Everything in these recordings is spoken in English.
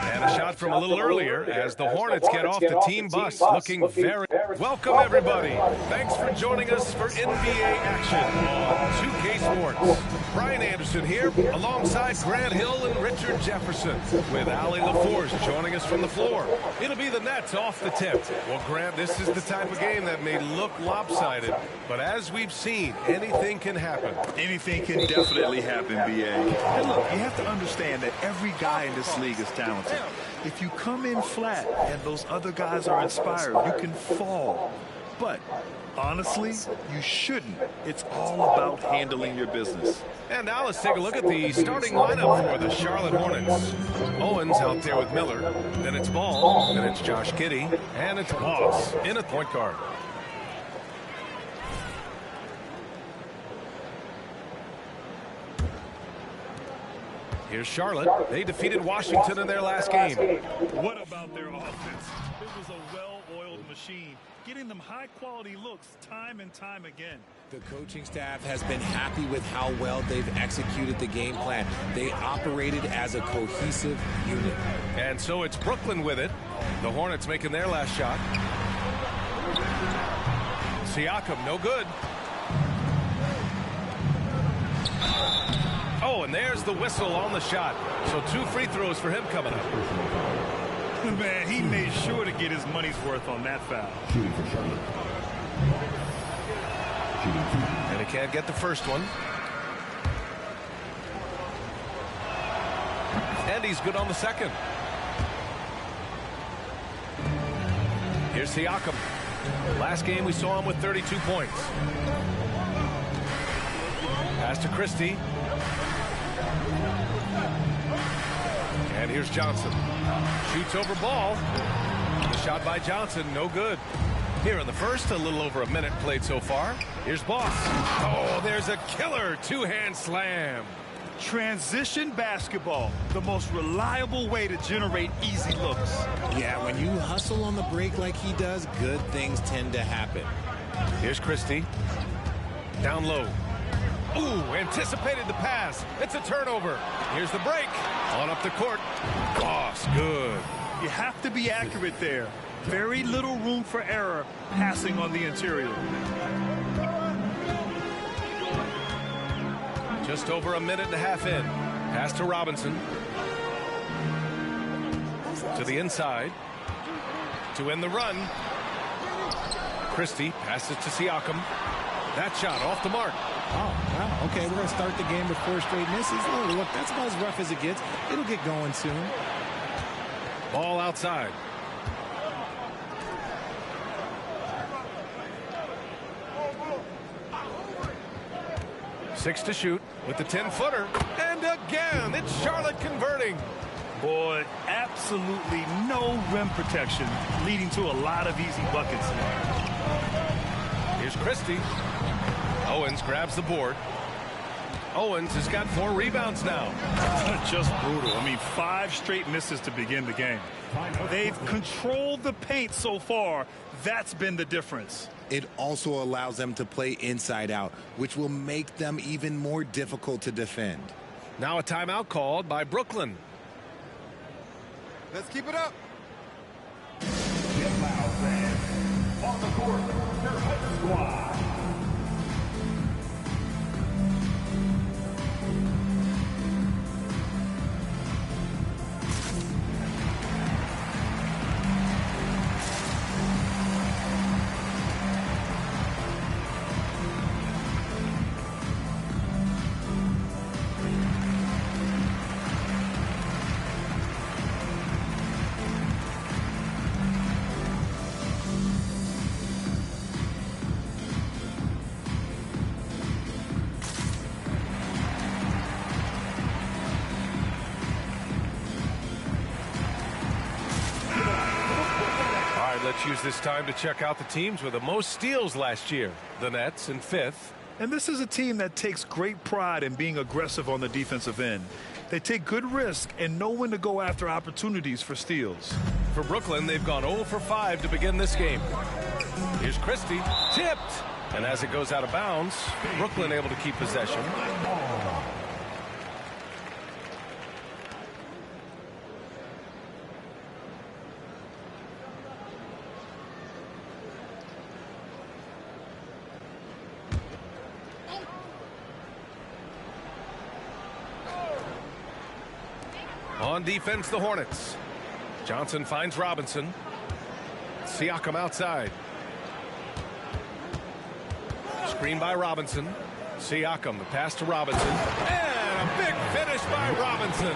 And a shot from a little earlier as the Hornets get off the team bus looking very... Welcome, everybody. Thanks for joining us for NBA action on 2K Sports. Brian Anderson here alongside Grant Hill and Richard Jefferson with Allie LaForce joining us from the floor. It'll be the Nets off the tip. Well, Grant, this is the type of game that may look lopsided, but as we've seen, anything can happen. Anything can definitely happen, B.A. And look, you have to understand that every guy in this league is talented. If you come in flat and those other guys are inspired, you can fall. But honestly, you shouldn't. It's all about handling your business. And now let's take a look at the starting lineup for the Charlotte Hornets. Owens out there with Miller. Then it's Ball. Then it's Josh Giddey. And it's Boss in at point guard. Here's Charlotte. They defeated Washington in their last game. What about their offense? It was a well-oiled machine, getting them high-quality looks time and time again. The coaching staff has been happy with how well they've executed the game plan. They operated as a cohesive unit. And so it's Brooklyn with it. The Hornets making their last shot. Siakam, no good. Oh, and there's the whistle on the shot. So 2 free throws for him coming up. Man, he made sure to get his money's worth on that foul. And he can't get the first one. And he's good on the second. Here's Siakam. Last game we saw him with 32 points. Pass to Christie. And here's Johnson. Shoots over Ball. The shot by Johnson, no good. Here in the first, a little over a minute played so far. Here's Boss. Oh, there's a killer two-hand slam. Transition basketball, the most reliable way to generate easy looks. Yeah, when you hustle on the break like he does, good things tend to happen. Here's Christie. Down low. Ooh, anticipated the pass. It's a turnover. Here's the break. On up the court. Boss, good. You have to be accurate there. Very little room for error passing on the interior. Just over a minute and a half in. Pass to Robinson. To the inside. To end the run. Christie passes to Siakam. That shot off the mark. Oh, wow. Okay, we're going to start the game with 4 straight misses. Oh, look, that's about as rough as it gets. It'll get going soon. Ball outside. Six to shoot with the 10-footer. And again, it's Charlotte converting. Boy, absolutely no rim protection, leading to a lot of easy buckets. Here's Christie. Owens grabs the board. Owens has got 4 rebounds now. Just brutal. I mean, 5 straight misses to begin the game. They've controlled the paint so far. That's been the difference. It also allows them to play inside out, which will make them even more difficult to defend. Now a timeout called by Brooklyn. Let's keep it up. Get loud, fans. On the court, your head squad. Let's use this time to check out the teams with the most steals last year. The Nets in 5th. And this is a team that takes great pride in being aggressive on the defensive end. They take good risk and know when to go after opportunities for steals. For Brooklyn, they've gone 0 for 5 to begin this game. Here's Christie. Tipped. And as it goes out of bounds, Brooklyn able to keep possession. On defense, the Hornets. Johnson finds Robinson. Siakam outside. Screen by Robinson. Siakam, the pass to Robinson. And a big finish by Robinson.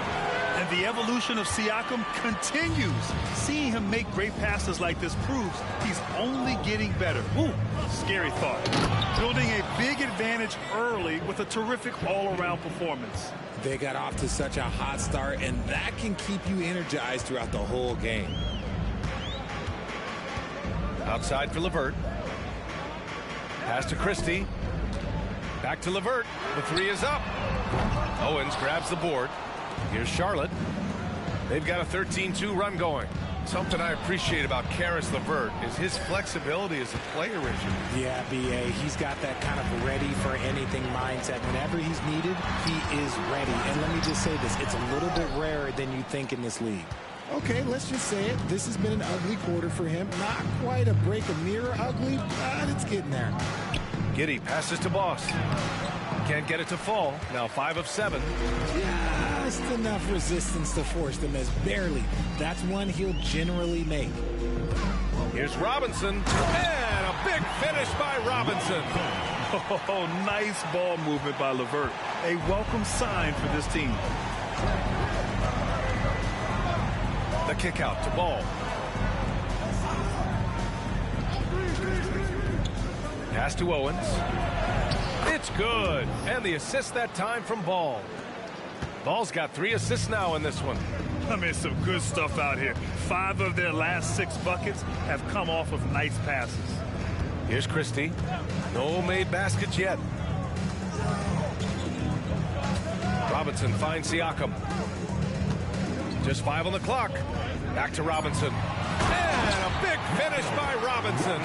And the evolution of Siakam continues. Seeing him make great passes like this proves he's only getting better. Ooh, scary thought. Building a big advantage early with a terrific all-around performance. They got off to such a hot start, and that can keep you energized throughout the whole game. Outside for LeVert. Pass to Christie. Back to LeVert. The three is up. Owens grabs the board. Here's Charlotte. They've got a 13-2 run going. Something I appreciate about Caris LeVert is his flexibility as a player, Richard. Yeah, B.A., he's got that kind of ready-for-anything mindset. Whenever he's needed, he is ready. And let me just say this, it's a little bit rarer than you think in this league. Okay, let's just say it. This has been an ugly quarter for him. Not quite a break a mirror ugly, but it's getting there. Giddey passes to Boss. Can't get it to fall. Now 5 of 7. Just enough resistance to force them as barely. That's one he'll generally make. Here's Robinson. And a big finish by Robinson. Oh, nice ball movement by LeVert. A welcome sign for this team. The kick out to Ball. Pass to Owens. It's good. And the assist that time from Ball. Ball's got 3 assists now in this one. I mean, some good stuff out here. 5 of their last 6 buckets have come off of nice passes. Here's Christie. No made baskets yet. Robinson finds Siakam. Just 5 on the clock. Back to Robinson. And a big finish by Robinson.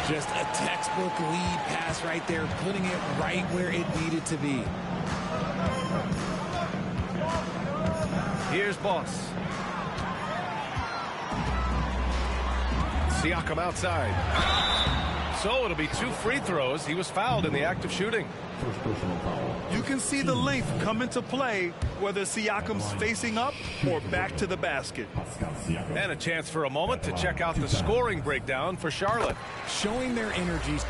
Just a textbook lead pass right there, putting it right where it needed to be. Here's Boss. Siakam outside. So it'll be 2 free throws. He was fouled in the act of shooting. You can see the length come into play, whether Siakam's facing up or back to the basket. And a chance for a moment to check out the scoring breakdown for Charlotte. Showing their energies.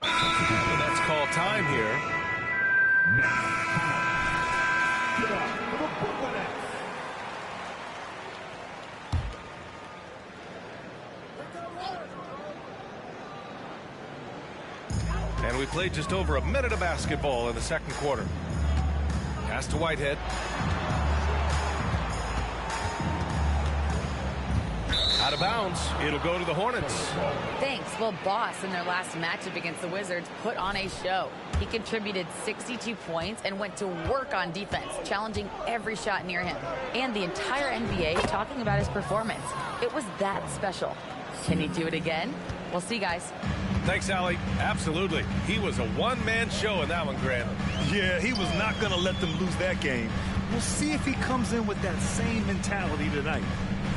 And that's call time here. And we played just over a minute of basketball in the second quarter. Pass to Whitehead. Out of bounds. It'll go to the Hornets. Thanks. Well, Boss in their last matchup against the Wizards put on a show. He contributed 62 points and went to work on defense, challenging every shot near him. And the entire NBA talking about his performance. It was that special. Can he do it again? We'll see, guys. Thanks, Allie. Absolutely. He was a one-man show in that one, Grant. Yeah, he was not going to let them lose that game. We'll see if he comes in with that same mentality tonight.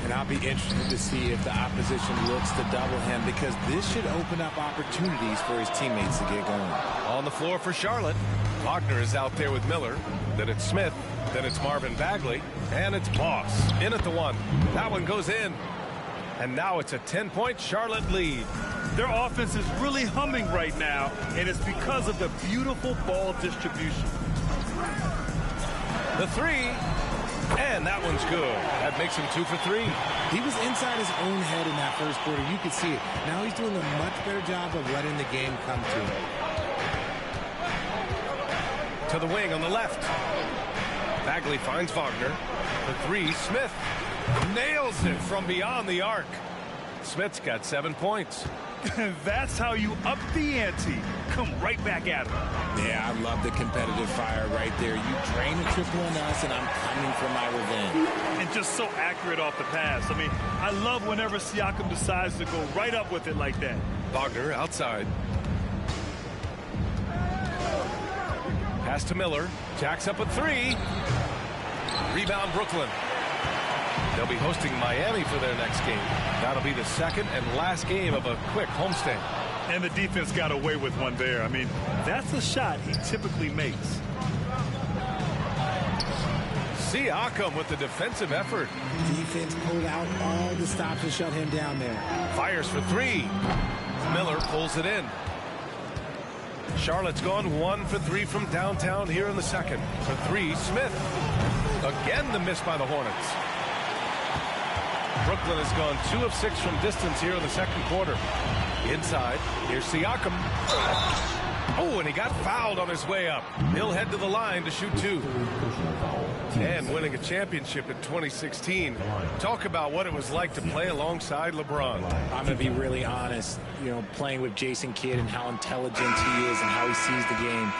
And I'll be interested to see if the opposition looks to double him, because this should open up opportunities for his teammates to get going. On the floor for Charlotte, Wagner is out there with Miller. Then it's Smith. Then it's Marvin Bagley. And it's Boss. In at the 1. That one goes in. And now it's a 10-point Charlotte lead. Their offense is really humming right now, and it's because of the beautiful ball distribution. The 3. And that one's good. That makes him 2 for 3. He was inside his own head in that first quarter. You could see it. Now he's doing a much better job of letting the game come to him. To the wing on the left. Bagley finds Wagner. The 3, Smith nails it from beyond the arc. Smith's got 7 points. That's how you up the ante. Come right back at him. Yeah, I love the competitive fire right there. You drain a triple on us, and I'm coming for my revenge. And just so accurate off the pass. I mean, I love whenever Siakam decides to go right up with it like that. Wagner outside. Pass to Miller. Jacks up a 3. Rebound Brooklyn. They'll be hosting Miami for their next game. That'll be the second and last game of a quick homestand. And the defense got away with one there. I mean, that's a shot he typically makes. Siakam with the defensive effort. Defense pulled out all the stops to shut him down there. Fires for three. Miller pulls it in. Charlotte's gone 1 for 3 from downtown here in the second. For three, Smith. Again, the miss by the Hornets. Brooklyn has gone 2 of 6 from distance here in the second quarter. Inside, here's Siakam. Oh, and he got fouled on his way up. He'll head to the line to shoot 2. And winning a championship in 2016. Talk about what it was like to play alongside LeBron. I'm going to be really honest, you know, playing with Jason Kidd and how intelligent he is and how he sees the game.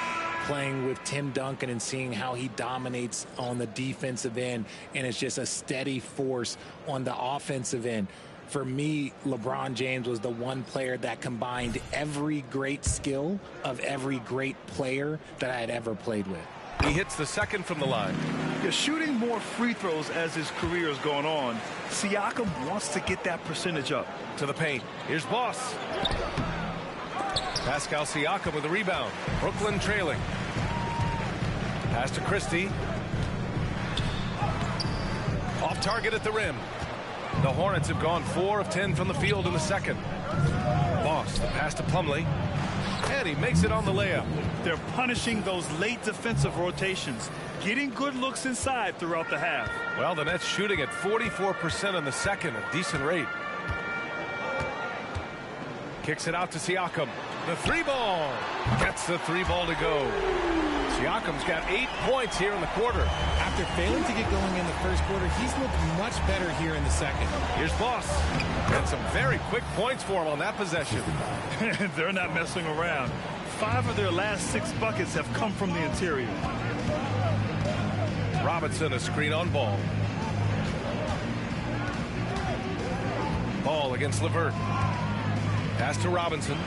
Playing with Tim Duncan and seeing how he dominates on the defensive end, and it's just a steady force on the offensive end. For me, LeBron James was the one player that combined every great skill of every great player that I had ever played with. He hits the second from the line. Yeah, shooting more free throws as his career has gone on, Siakam wants to get that percentage up. To the paint. Here's Boss. Pascal Siakam with the rebound. Brooklyn trailing. Pass to Christie. Off target at the rim. The Hornets have gone 4 of 10 from the field in the second. Boss, the pass to Plumlee. And he makes it on the layup. They're punishing those late defensive rotations, getting good looks inside throughout the half. Well, the Nets shooting at 44% in the second, a decent rate. Kicks it out to Siakam. The 3-ball. Gets the 3-ball to go. Siakam's got 8 points here in the quarter. After failing to get going in the first quarter, he's looked much better here in the second. Here's Boss. And some very quick points for him on that possession. They're not messing around. 5 of their last 6 buckets have come from the interior. Robinson a screen on Ball. Ball against LeVert. Pass to Robinson.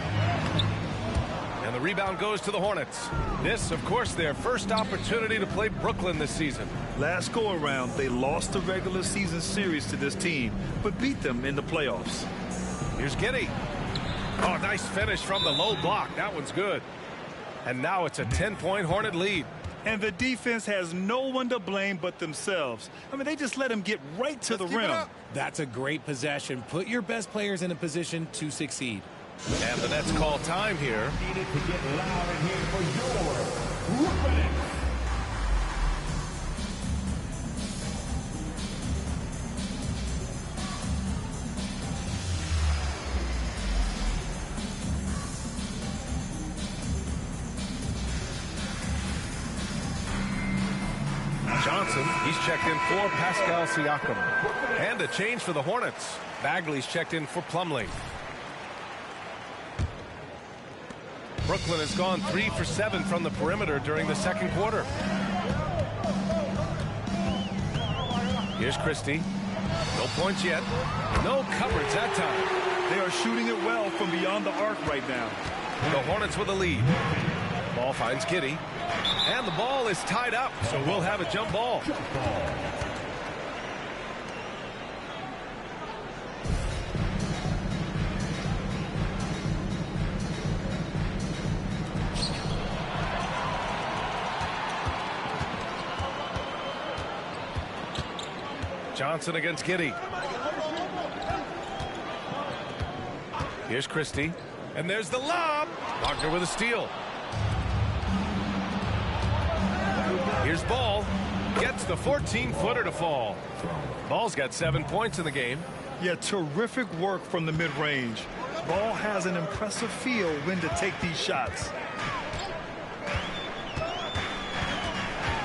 And the rebound goes to the Hornets. This, of course, their first opportunity to play Brooklyn this season. Last go-around, they lost the regular season series to this team, but beat them in the playoffs. Here's Giddey. Oh, nice finish from the low block. That one's good. And now it's a 10-point Hornet lead. And the defense has no one to blame but themselves. I mean, they just let him get right to the rim. That's a great possession. Put your best players in a position to succeed. And the Nets call time here. Needed to get loud in here for your Brooklyn Nets. Johnson, he's checked in for Pascal Siakam. And a change for the Hornets. Bagley's checked in for Plumlee. Brooklyn has gone 3 for 7 from the perimeter during the second quarter. Here's Christie. No points yet. No coverage that time. They are shooting it well from beyond the arc right now. The Hornets with a lead. Ball finds Giddey. And the ball is tied up, so we'll have a jump ball. Johnson against Giddey. Here's Christie. And there's the lob. Wagner with a steal. Here's Ball. Gets the 14-footer to fall. Ball's got 7 points in the game. Yeah, terrific work from the mid-range. Ball has an impressive feel when to take these shots.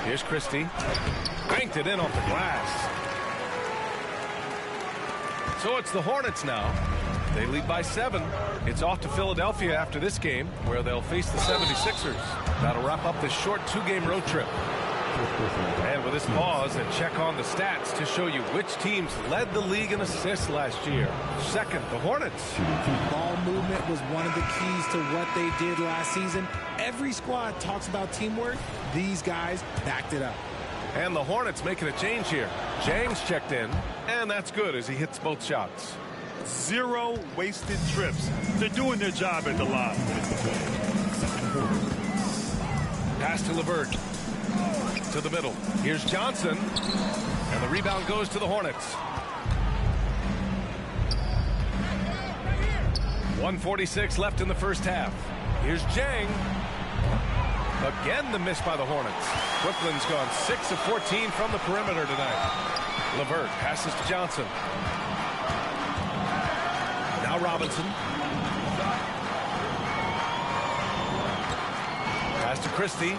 Here's Christie. Banked it in off the glass. So it's the Hornets now. They lead by 7. It's off to Philadelphia after this game, where they'll face the 76ers. That'll wrap up this short 2-game road trip. And with this pause, a check on the stats to show you which teams led the league in assists last year. Second, the Hornets. Ball movement was one of the keys to what they did last season. Every squad talks about teamwork. These guys backed it up. And the Hornets making a change here. James checked in, and that's good as he hits both shots. 0 wasted trips. They're doing their job at the line. Pass to LeVert. To the middle. Here's Johnson. And the rebound goes to the Hornets. 1:46 left in the first half. Here's Jang. Again, the miss by the Hornets. Brooklyn's gone 6 of 14 from the perimeter tonight. LeVert passes to Johnson. Now Robinson. Pass to Christie.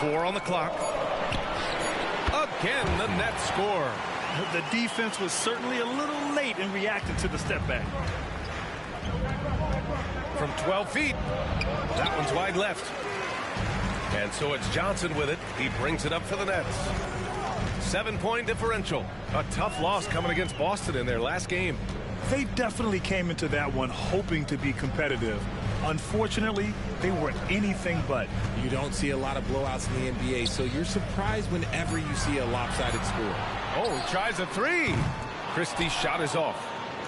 4 on the clock. Again, the net score. The defense was certainly a little late in reacting to the step back. From 12 feet. That one's wide left. And so it's Johnson with it. He brings it up for the Nets. 7-point differential. A tough loss coming against Boston in their last game. They definitely came into that one hoping to be competitive. Unfortunately, they were anything but. You don't see a lot of blowouts in the NBA, so you're surprised whenever you see a lopsided score. Oh, he tries a three. Christie's shot is off.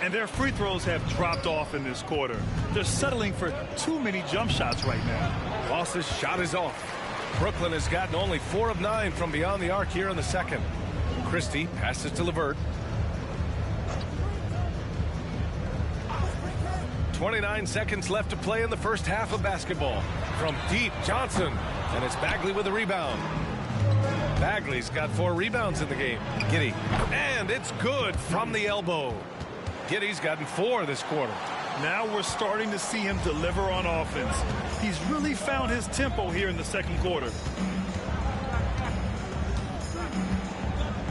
And their free throws have dropped off in this quarter. They're settling for too many jump shots right now. Boss's shot is off. Brooklyn has gotten only 4 of 9 from beyond the arc here in the second. Christie passes to LeVert. 29 seconds left to play in the first half of basketball. From deep, Johnson. And it's Bagley with a rebound. Bagley's got 4 rebounds in the game. Giddey. And it's good from the elbow. Giddey's gotten 4 this quarter. Now we're starting to see him deliver on offense. He's really found his tempo here in the second quarter.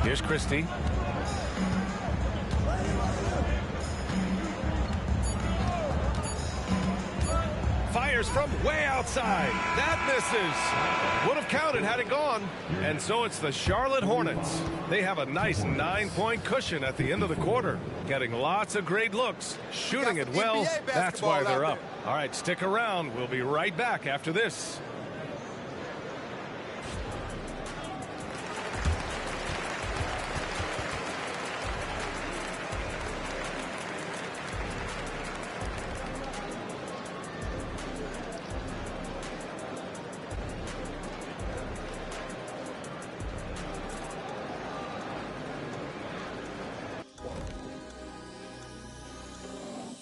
Here's Christie. Fires from way outside. That misses. Would have counted had it gone. And so it's the Charlotte Hornets. They have a nice 9-point cushion at the end of the quarter. Getting lots of great looks. Shooting it well. That's why they're up. All right, stick around. We'll be right back after this.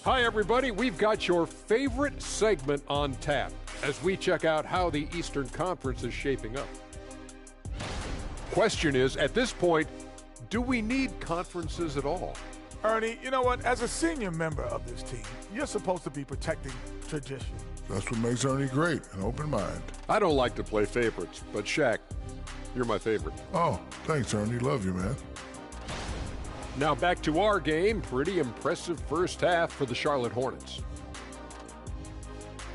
Hi, everybody. We've got your favorite segment on tap as we check out how the Eastern Conference is shaping up. Question is, at this point, do we need conferences at all? Ernie, you know what? As a senior member of this team, you're supposed to be protecting tradition. That's what makes Ernie great, an open mind. I don't like to play favorites, but Shaq, you're my favorite. Oh, thanks, Ernie. Love you, man. Now back to our game. Pretty impressive first half for the Charlotte Hornets.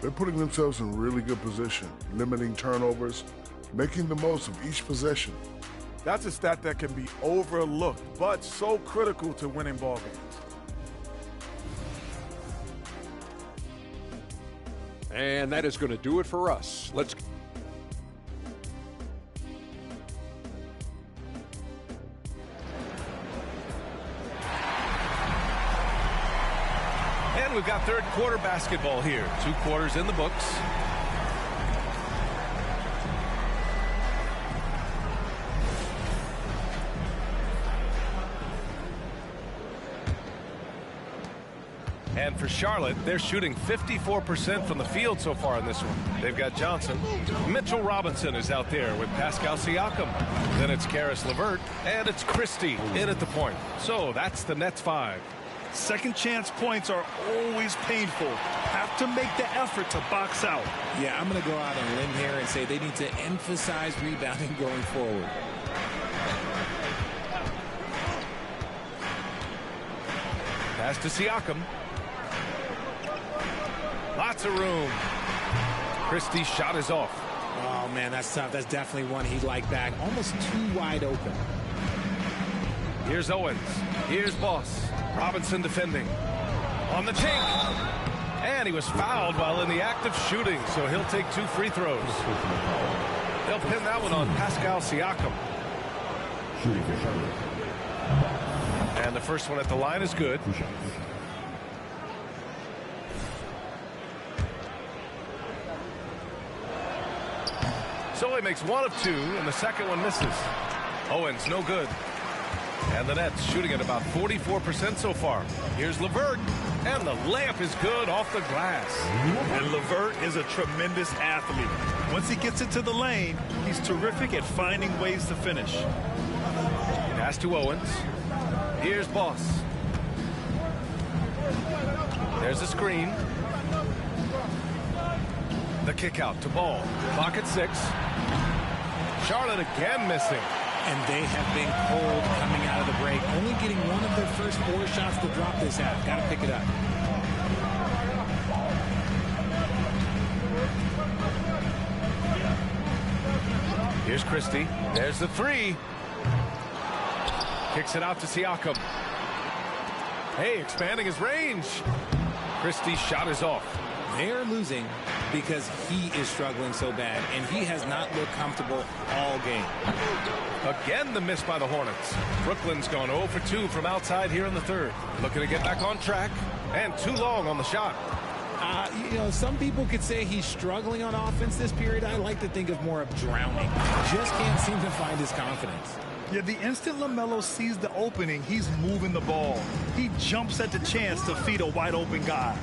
They're putting themselves in really good position, limiting turnovers, making the most of each possession. That's a stat that can be overlooked, but so critical to winning ball games. And that is going to do it for us. Let's And we've got third quarter basketball here. 2 quarters in the books. And for Charlotte, they're shooting 54% from the field so far in this one. They've got Johnson. Mitchell Robinson is out there with Pascal Siakam. Then it's Caris LeVert, and it's Christie in at the point. So that's the Nets 5. Second chance points are always painful. Have to make the effort to box out. Yeah, I'm going to go out on a limb here and say they need to emphasize rebounding going forward. Pass to Siakam. Lots of room. Christie's shot is off. Oh, man, that's tough. That's definitely one he'd like back. Almost too wide open. Here's Owens. Here's Boss. Robinson defending. On the tank. And he was fouled while in the act of shooting, so he'll take 2 free throws. They'll pin that one on Pascal Siakam. Shooting for Charlotte. And the first one at the line is good. So he makes 1 of 2, and the second one misses. Owens, no good. And the Nets shooting at about 44% so far. Here's LeVert, and the layup is good off the glass. And LeVert is a tremendous athlete. Once he gets into the lane, he's terrific at finding ways to finish. Pass to Owens. Here's Boss. There's a screen. The kick out to Ball. Clock at 6. Charlotte again missing. And they have been cold coming out of the break. Only getting one of their first 4 shots to drop this half. Got to pick it up. Here's Christie. There's the 3. Kicks it out to Siakam. Hey, expanding his range. Christie's shot is off. They're losing because he is struggling so bad, and he has not looked comfortable all game. Again, the miss by the Hornets. Brooklyn's gone 0 for 2 from outside here in the third. Looking to get back on track, and too long on the shot. You know, some people could say he's struggling on offense this period. I like to think of more of drowning. Just can't seem to find his confidence. Yeah, the instant LaMelo sees the opening, he's moving the ball. He jumps at the chance to feed a wide-open guy.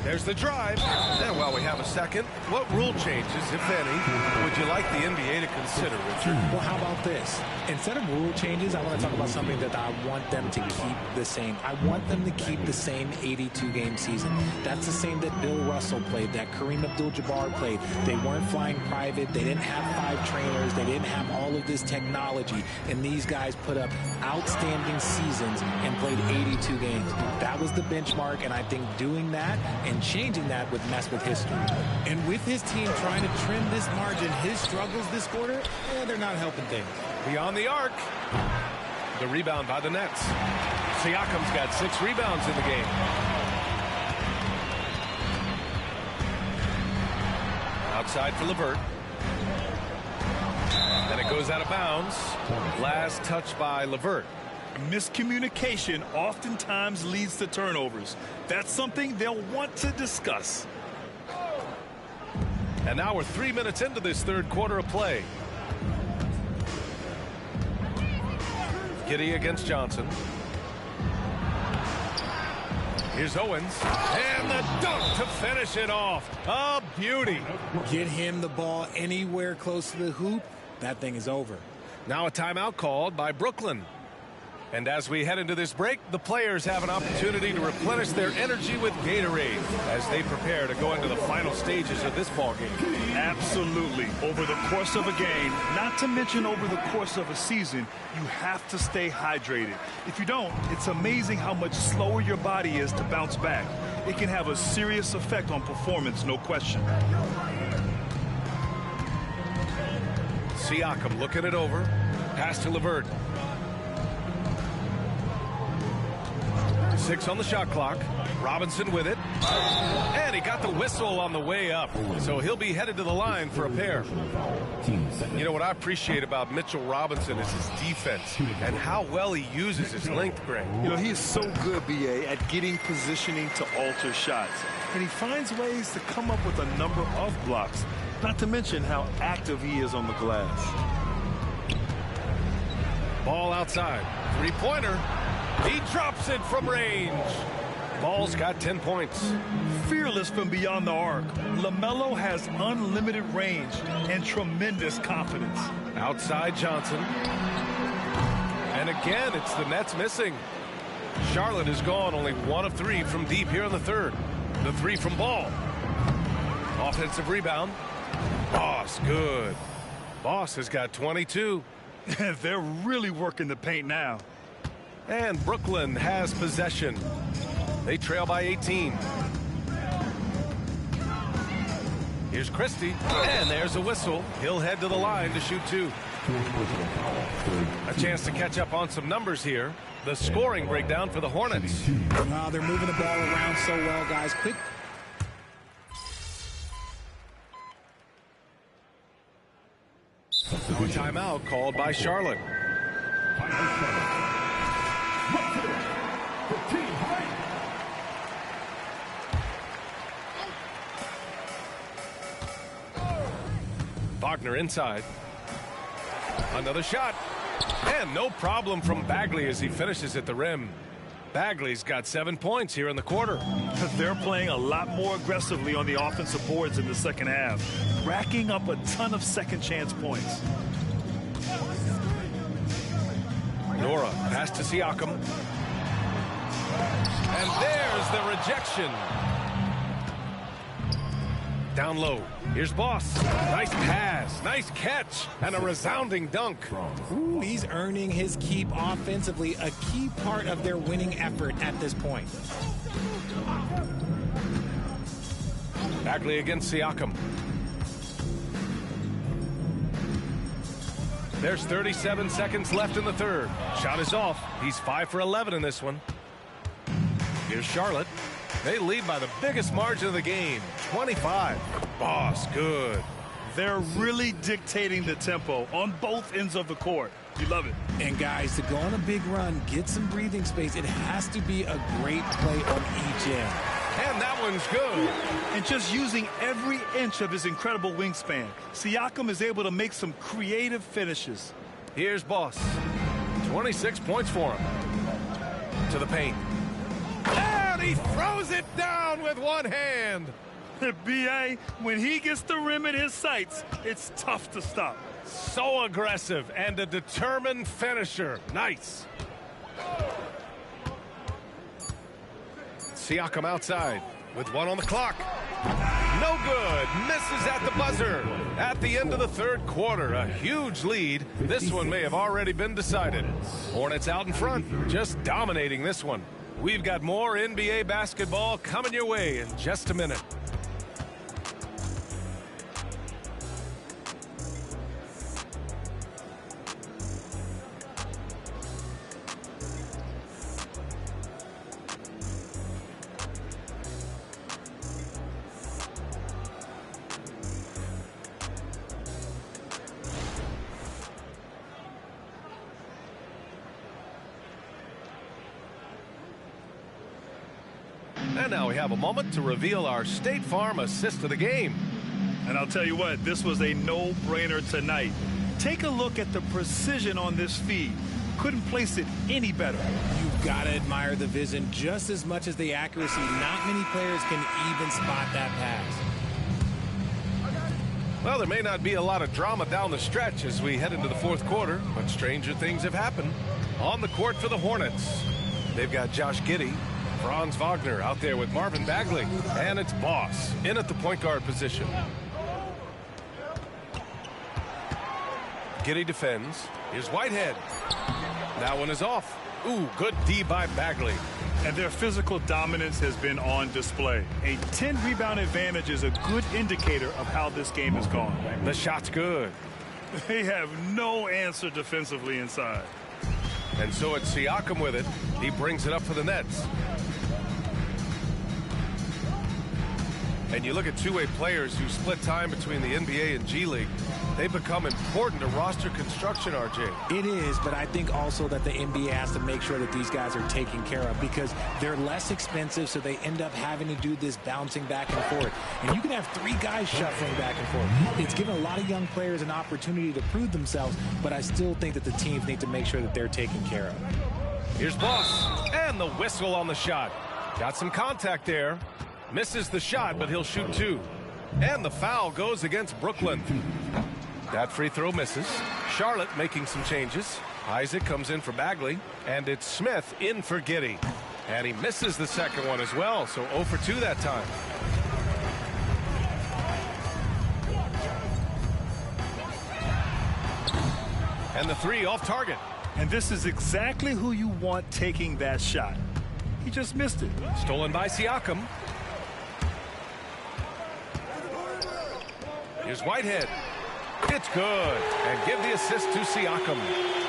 There's the drive. And while we have a second, what rule changes, if any, would you like the NBA to consider, Richard? Well, how about this? Instead of rule changes, I want to talk about something that I want them to keep the same. I want them to keep the same 82-game season. That's the same that Bill Russell played, that Kareem Abdul-Jabbar played. They weren't flying private. They didn't have 5 trainers. They didn't have all of this technology. And these guys put up outstanding seasons and played 82 games. That was the benchmark, and I think doing that and changing that would mess with history. And with his team trying to trim this margin, his struggles this quarter, they're not helping things. Beyond the arc. The rebound by the Nets. Siakam's got 6 rebounds in the game. Outside for LeVert. Then it goes out of bounds. Last touch by LeVert. Miscommunication oftentimes leads to turnovers. That's something they'll want to discuss. And now we're 3 minutes into this third quarter of play. Giddey against Johnson. Here's Owens. And the dunk to finish it off. A beauty. Get him the ball anywhere close to the hoop. That thing is over. Now a timeout called by Brooklyn. And as we head into this break, the players have an opportunity to replenish their energy with Gatorade as they prepare to go into the final stages of this ballgame. Absolutely. Over the course of a game, not to mention over the course of a season, you have to stay hydrated. If you don't, it's amazing how much slower your body is to bounce back. It can have a serious effect on performance, no question. Siakam looking it over. Pass to LeVert. 6 on the shot clock. Robinson with it. And he got the whistle on the way up. So he'll be headed to the line for a pair. You know what I appreciate about Mitchell Robinson is his defense and how well he uses his length, Greg. You know, he is so good, B.A., at getting positioning to alter shots. And he finds ways to come up with a number of blocks, not to mention how active he is on the glass. Ball outside. Three-pointer. He drops it from range. Ball's got 10 points. Fearless from beyond the arc, LaMelo has unlimited range and tremendous confidence. Outside Johnson. And again, it's the Nets missing. Charlotte has gone only 1 of 3 from deep here in the third. The 3 from Ball. Offensive rebound. Boss, good. Boss has got 22. They're really working the paint now. And Brooklyn has possession. They trail by 18. Here's Christie. And there's a whistle. He'll head to the line to shoot 2. A chance to catch up on some numbers here. The scoring breakdown for the Hornets. They're moving the ball around so well, guys. Quick. Timeout called by Charlotte. Wagner inside. Another shot. And no problem from Bagley as he finishes at the rim. Bagley's got 7 points here in the quarter. They're playing a lot more aggressively on the offensive boards in the second half, racking up a ton of second chance points. Nora pass to Siakam. And there's the rejection. Down low. Here's Boss. Nice pass. Nice catch. And a resounding dunk. Ooh, he's earning his keep offensively, a key part of their winning effort at this point. Bagley against Siakam. There's 37 seconds left in the third. Shot is off. He's 5 for 11 in this one. Here's Charlotte. They lead by the biggest margin of the game, 25. Boss, good. They're really dictating the tempo on both ends of the court. You love it. And guys, to go on a big run, get some breathing space, it has to be a great play on each end. And that one's good. And just using every inch of his incredible wingspan, Siakam is able to make some creative finishes. Here's Boss. 26 points for him. To the paint. And he throws it down with one hand. B.A., when he gets the rim in his sights, it's tough to stop. So aggressive and a determined finisher. Nice. Siakam outside with one on the clock. No good. Misses at the buzzer. At the end of the third quarter, a huge lead. This one may have already been decided. Hornets out in front, just dominating this one. We've got more NBA basketball coming your way in just a minute. And now we have a moment to reveal our State Farm assist of the game. And I'll tell you what, this was a no-brainer tonight. Take a look at the precision on this feed. Couldn't place it any better. You've got to admire the vision just as much as the accuracy. Not many players can even spot that pass. Well, there may not be a lot of drama down the stretch as we head into the fourth quarter, but stranger things have happened. On the court for the Hornets, they've got Josh Giddey, Franz Wagner out there with Marvin Bagley, and it's Boss in at the point guard position. Giddey defends. Here's Whitehead. That one is off. Ooh, good D by Bagley. And their physical dominance has been on display. A 10-rebound advantage is a good indicator of how this game has gone. The shot's good. They have no answer defensively inside. And so it's Siakam with it. He brings it up for the Nets. And you look at two-way players who split time between the NBA and G League. They become important to roster construction, RJ. It is, but I think also that the NBA has to make sure that these guys are taken care of because they're less expensive, so they end up having to do this bouncing back and forth. And you can have three guys shuffling back and forth. It's given a lot of young players an opportunity to prove themselves, but I still think that the teams need to make sure that they're taken care of. Here's Boss, and the whistle on the shot. Got some contact there. Misses the shot, but he'll shoot two. And the foul goes against Brooklyn. That free throw misses. Charlotte making some changes. Isaac comes in for Bagley, and it's Smith in for Giddey. And he misses the second one as well, so 0 for 2 that time. And the three off target. And this is exactly who you want taking that shot. He just missed it. Stolen by Siakam. Here's Whitehead. It's good. And give the assist to Siakam.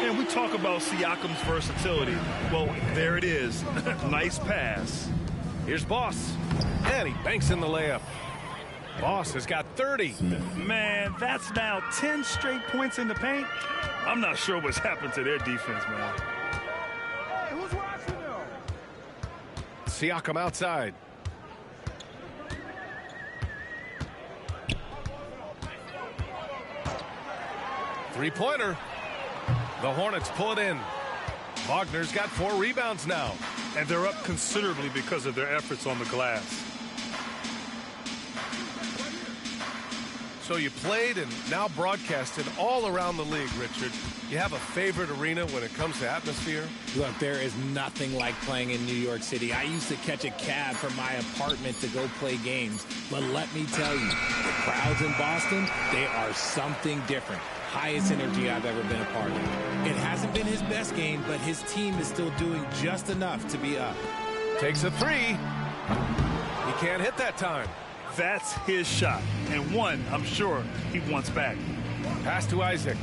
And we talk about Siakam's versatility. Well, there it is. Nice pass. Here's Boss. And he banks in the layup. Boss has got 30. Man, that's now 10 straight points in the paint. I'm not sure what's happened to their defense, man. Hey, who's watching now? Siakam outside. Three-pointer. The Hornets pull it in. Wagner's got 4 rebounds now. And they're up considerably because of their efforts on the glass. So you played and now broadcasted all around the league, Richard. You have a favorite arena when it comes to atmosphere? Look, there is nothing like playing in New York City. I used to catch a cab from my apartment to go play games. But let me tell you, the crowds in Boston, they are something different. Highest energy I've ever been a part of. It hasn't been his best game, but his team is still doing just enough to be up. Takes a 3. He can't hit that time. That's his shot, and one I'm sure he wants back. Pass to Isaac.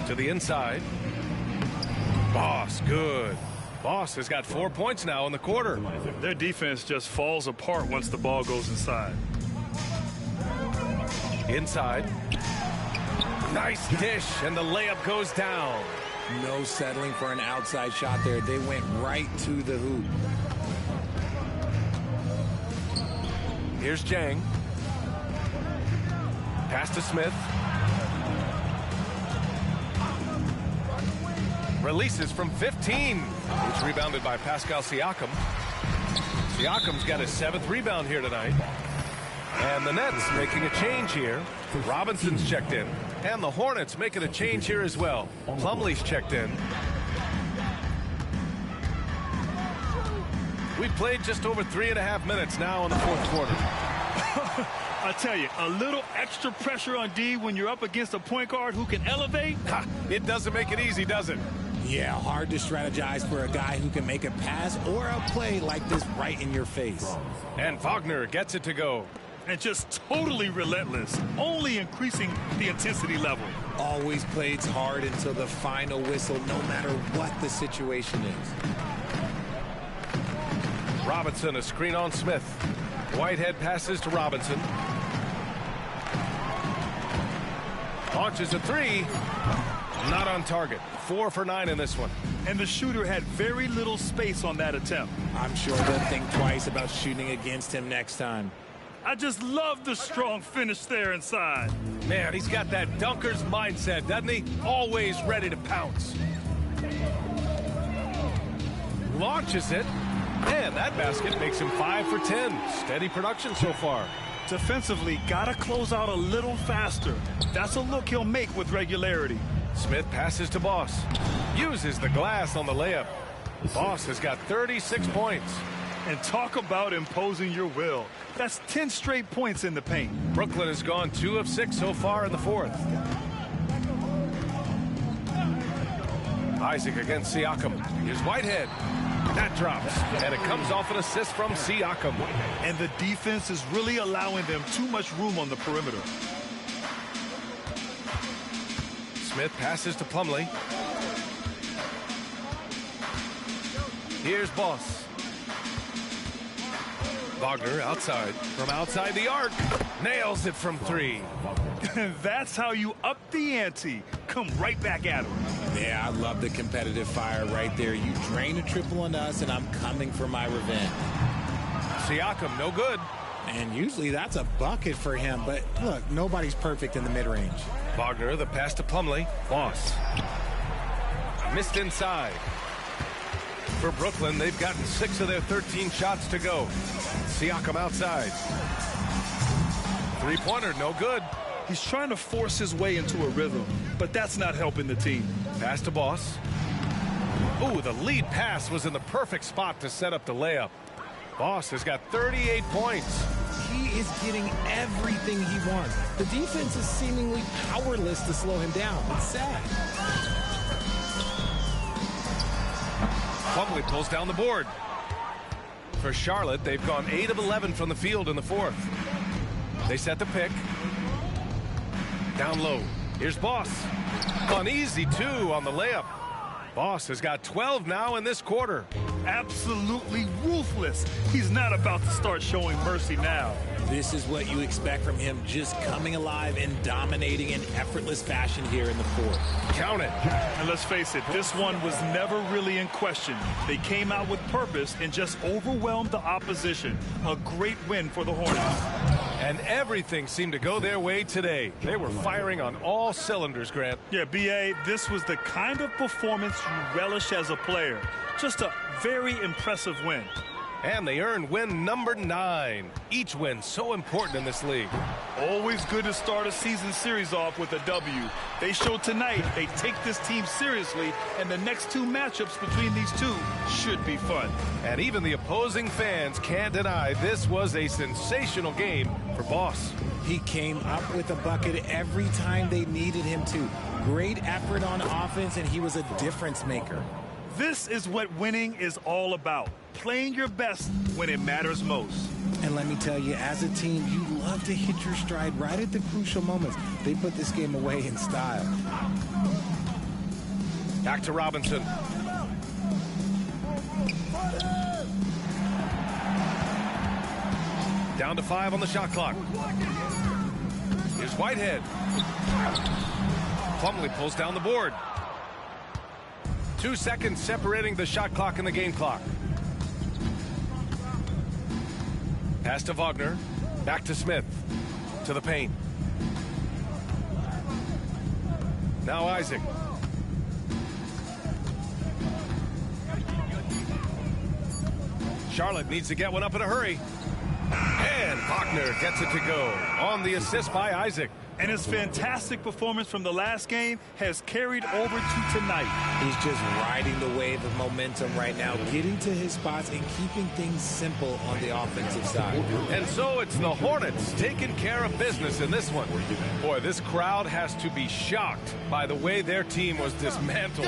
To the inside. Boss, good. Boss has got 4 points now in the quarter. Their defense just falls apart once the ball goes inside. Inside. Nice dish, and the layup goes down. No settling for an outside shot there. They went right to the hoop. Here's Jang. Pass to Smith. Releases from 15. It's rebounded by Pascal Siakam. Siakam's got his 7th rebound here tonight. And the Nets making a change here. Robinson's checked in. And the Hornets making a change here as well. Plumlee's checked in. We've played just over 3.5 minutes now in the 4th quarter. I tell you, a little extra pressure on D when you're up against a point guard who can elevate. It doesn't make it easy, does it? Yeah, hard to strategize for a guy who can make a pass or a play like this right in your face. And Wagner gets it to go. And just totally relentless, only increasing the intensity level. Always plays hard until the final whistle, no matter what the situation is. Robinson, a screen on Smith. Whitehead passes to Robinson. Launches a 3. Not on target. 4 for 9 in this one. And the shooter had very little space on that attempt. I'm sure they'll think twice about shooting against him next time. I just love the strong finish there inside. Man, he's got that dunker's mindset, doesn't he? Always ready to pounce. Launches it. And that basket makes him 5 for 10. Steady production so far. Defensively, gotta close out a little faster. That's a look he'll make with regularity. Smith passes to Boss. Uses the glass on the layup. Boss has got 36 points. And talk about imposing your will. That's 10 straight points in the paint. Brooklyn has gone 2 of 6 so far in the 4th. Isaac against Siakam. Here's Whitehead. That drops, and it comes off an assist from Siakam. And the defense is really allowing them too much room on the perimeter. Smith passes to Plumlee. Here's Boss. Wagner outside. From outside the arc. Nails it from 3. That's how you up the ante. Come right back at him. Yeah, I love the competitive fire right there. You drain a triple on us, and I'm coming for my revenge. Siakam, no good. And usually that's a bucket for him. But look, nobody's perfect in the mid-range. Wagner, the pass to Plumlee. Boss. Missed inside. For Brooklyn, they've gotten 6 of their 13 shots to go. Siakam outside. Three-pointer, no good. He's trying to force his way into a rhythm, but that's not helping the team. Pass to Boss. Ooh, the lead pass was in the perfect spot to set up the layup. Boss has got 38 points. He is getting everything he wants. The defense is seemingly powerless to slow him down. It's sad. Plumlee pulls down the board. For Charlotte, they've gone 8 of 11 from the field in the 4th. They set the pick. Down low. Here's Boss. An easy 2 on the layup. Boss has got 12 now in this quarter. absolutely ruthless. He's not about to start showing mercy now. This is what you expect from him, just coming alive and dominating in effortless fashion here in the fourth. Count it. And let's face it, this one was never really in question. They came out with purpose and just overwhelmed the opposition. A great win for the Hornets. And everything seemed to go their way today. They were firing on all cylinders, Grant. Yeah, B.A., this was the kind of performance you relish as a player. Just a very impressive win. And they earned win number 9. Each win so important in this league. Always good to start a season series off with a W. They showed tonight they take this team seriously, and the next 2 matchups between these two should be fun. And even the opposing fans can't deny this was a sensational game for Boss. He came up with a bucket every time they needed him to. Great effort on offense, and he was a difference maker. This is what winning is all about. Playing your best when it matters most. And let me tell you, as a team, you love to hit your stride right at the crucial moments. They put this game away in style. Back to Robinson. Down to 5 on the shot clock. Here's Whitehead. Plumlee pulls down the board. 2 seconds separating the shot clock and the game clock. Pass to Wagner. Back to Smith. To the paint. Now Isaac. Charlotte needs to get one up in a hurry. And Wagner gets it to go on the assist by Isaac. And his fantastic performance from the last game has carried over to tonight. He's just riding the wave of momentum right now, getting to his spots and keeping things simple on the offensive side. And so it's the Hornets taking care of business in this one. Boy, this crowd has to be shocked by the way their team was dismantled.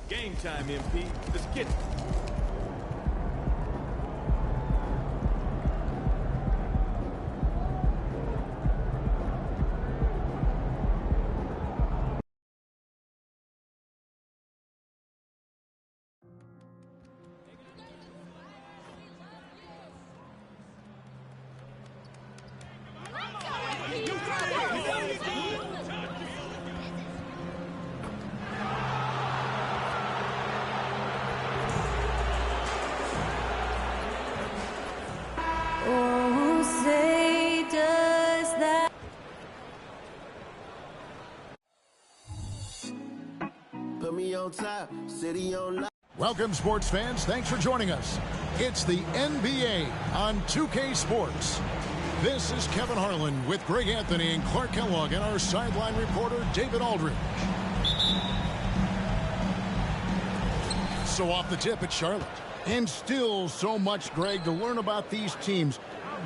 Game time, MP. Let's get it. Welcome, sports fans. Thanks for joining us. It's the NBA on 2K Sports. This is Kevin Harlan with Greg Anthony and Clark Kellogg and our sideline reporter, David Aldridge. So off the tip at Charlotte. And still so much, Greg, to learn about these teams.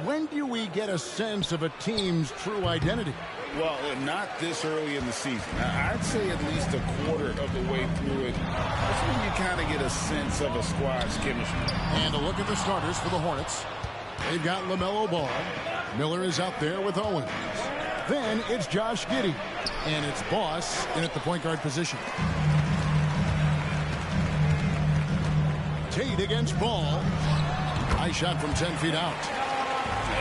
When do we get a sense of a team's true identity? Well, not this early in the season. I'd say at least a quarter of the way through it. That's when you kind of get a sense of a squad's chemistry. And a look at the starters for the Hornets. They've got LaMelo Ball. Miller is out there with Owens. Then it's Josh Giddey. And it's Boss in at the point guard position. Tate against Ball. High shot from 10 feet out.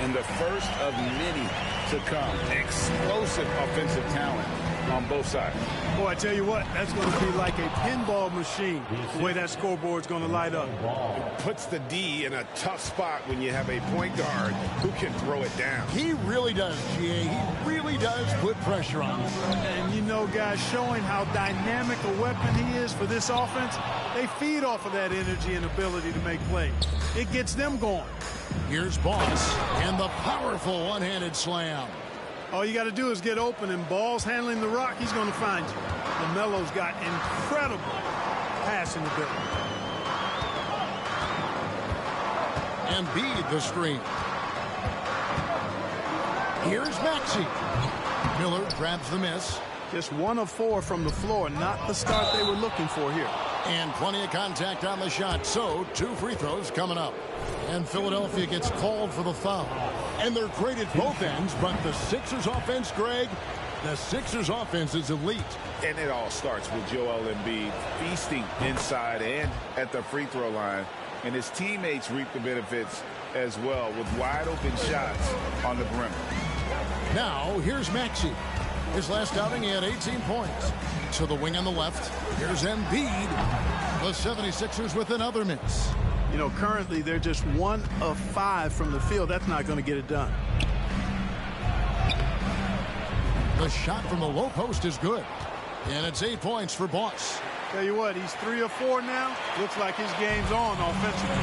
And the first of many to come. Explosive offensive talent on both sides. Boy, I tell you what, that's going to be like a pinball machine, the way that scoreboard's going to light up. It puts the D in a tough spot when you have a point guard who can throw it down. He really does, GA. He really does put pressure on him. And you know, guys, showing how dynamic a weapon he is for this offense, they feed off of that energy and ability to make plays. It gets them going. Here's Boss and the powerful one-handed slam. All you got to do is get open, and Ball's handling the rock. He's going to find you. LaMelo's got incredible passing ability. Embiid the screen. Here's Maxey. Miller grabs the miss. Just 1 of 4 from the floor, not the start they were looking for here. And plenty of contact on the shot, so 2 free throws coming up. And Philadelphia gets called for the foul. And they're great at both ends, but the Sixers offense, Greg, the Sixers offense is elite. And it all starts with Joel Embiid feasting inside and at the free throw line. And his teammates reap the benefits as well with wide open shots on the perimeter. Now, here's Maxey. His last outing, he had 18 points. To the wing on the left, here's Embiid. The 76ers with another miss. You know, currently they're just 1 of 5 from the field. That's not going to get it done. The shot from the low post is good. And it's 8 points for Boss. Tell you what, he's 3 of 4 now. Looks like his game's on offensively.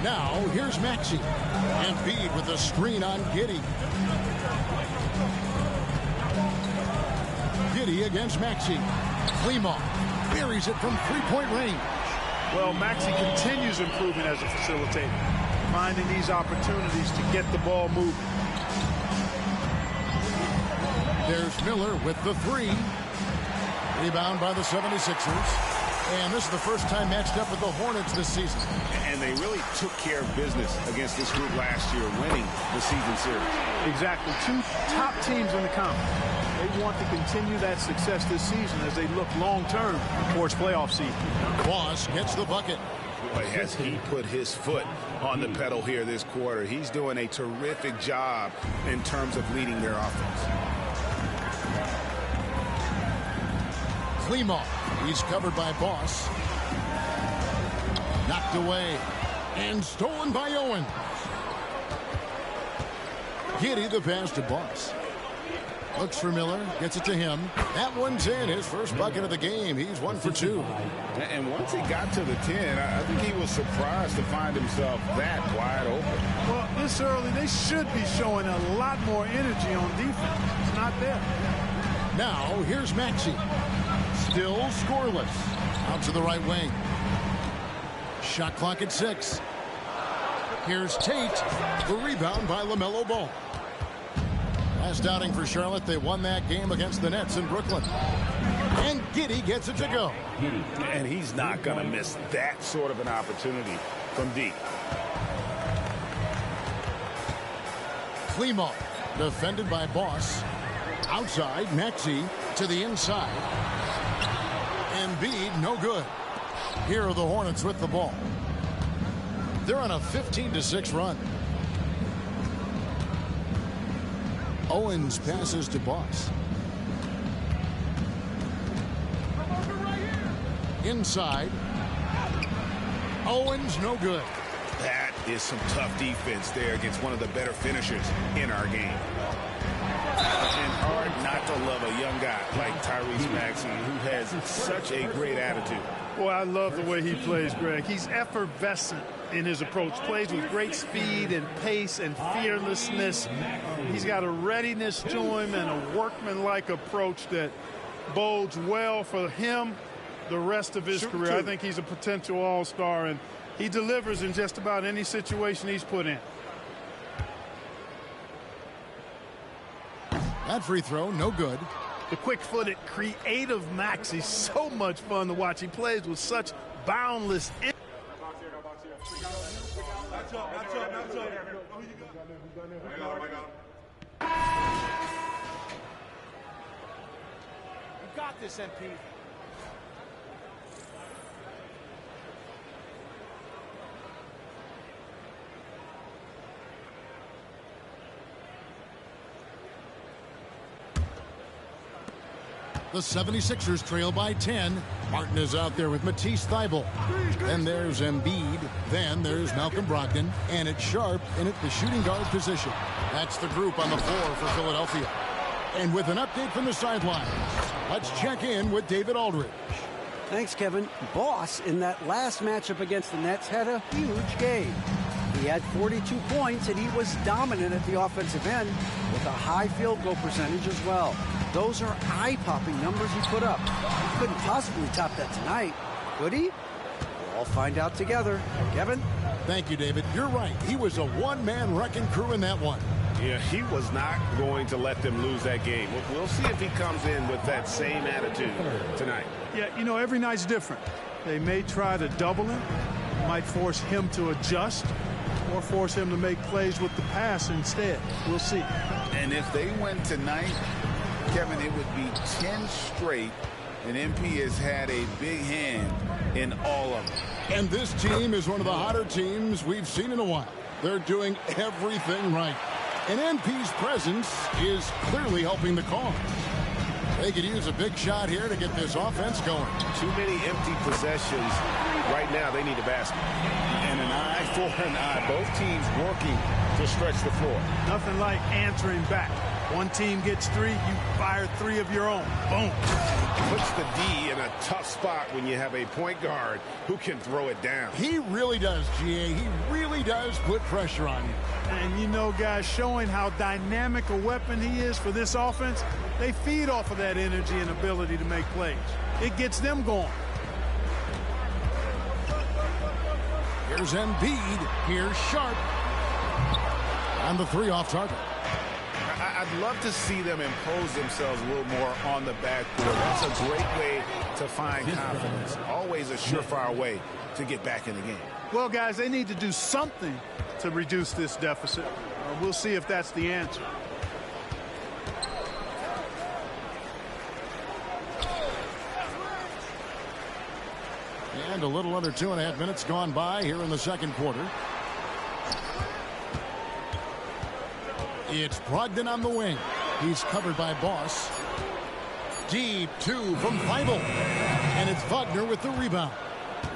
Now, here's Maxey. Embiid with a screen on Giddey. Giddey against Maxey. Klima buries it from three-point range. Well, Maxey continues improving as a facilitator, finding these opportunities to get the ball moving. There's Miller with the 3. Rebound by the 76ers. And this is the first time matched up with the Hornets this season. And they really took care of business against this group last year, winning the season series. Exactly. 2 top teams in the conference. They want to continue that success this season as they look long-term towards playoff season. Boss gets the bucket. But has he put his foot on the pedal here this quarter? He's doing a terrific job in terms of leading their offense. Klima. He's covered by Boss. Knocked away. And stolen by Owen. Giddey the pass to Boss. Looks for Miller. Gets it to him. That one's in. His first bucket of the game. He's 1 for 2. And once he got to the 10, I think he was surprised to find himself that wide open. Well, this early, they should be showing a lot more energy on defense. It's not there. Now, here's Maxey. Still scoreless. Out to the right wing. Shot clock at 6. Here's Tate. The rebound by LaMelo Ball. Last outing for Charlotte, they won that game against the Nets in Brooklyn. And Giddey gets it to go. And he's not going to miss that sort of an opportunity from deep. Klima, defended by Boss. Outside, Maxey to the inside. Embiid, no good. Here are the Hornets with the ball. They're on a 15-6 run. Owens passes to Boss. Inside. Owens, no good. That is some tough defense there against one of the better finishers in our game. And hard not to love a young guy like Tyrese Maxey, who has such a great attitude. Boy, I love the way he plays, Greg. He's effervescent in his approach. Plays with great speed and pace and fearlessness. He's got a readiness to him and a workmanlike approach that bodes well for him the rest of his career. I think he's a potential all-star, and he delivers in just about any situation he's put in. That free throw, no good. The quick-footed, creative Maxey, so much fun to watch. He plays with such boundless energy. You got this, MP. The 76ers trail by 10. Martin is out there with Matisse Thybulle. Then there's Embiid. Then there's Malcolm Brogdon. And it's Sharp in at the shooting guard position. That's the group on the floor for Philadelphia. And with an update from the sidelines, let's check in with David Aldridge. Thanks, Kevin. Boss, in that last matchup against the Nets, had a huge game. He had 42 points, and he was dominant at the offensive end with a high field goal percentage as well. Those are eye-popping numbers he put up. He couldn't possibly top that tonight, could he? We'll all find out together. Kevin? Thank you, David. You're right. He was a one-man wrecking crew in that one. Yeah, he was not going to let them lose that game. We'll see if he comes in with that same attitude tonight. Yeah, you know, every night's different. They may try to double him, might force him to adjust, or force him to make plays with the pass instead. We'll see. And if they win tonight, Kevin, it would be 10 straight, and MP has had a big hand in all of them. And this team is one of the hotter teams we've seen in a while. They're doing everything right. And MP's presence is clearly helping the cause. They could use a big shot here to get this offense going. Too many empty possessions. Right now, they need a basket. And an eye for an eye. Both teams working to stretch the floor. Nothing like answering back. One team gets 3, you fire 3 of your own. Boom. Puts the D in a tough spot when you have a point guard who can throw it down. He really does, GA. He really does put pressure on you. And you know, guys, showing how dynamic a weapon he is for this offense, they feed off of that energy and ability to make plays. It gets them going. Here's Embiid. Here's Sharp. And the 3 off target. I'd love to see them impose themselves a little more on the backboard. That's a great way to find confidence. Always a surefire way to get back in the game. Well, guys, they need to do something to reduce this deficit. We'll see if that's the answer. And a little under 2.5 minutes gone by here in the second quarter. It's Brogdon on the wing. He's covered by Boss. Deep 2 from Thybulle. And it's Wagner with the rebound.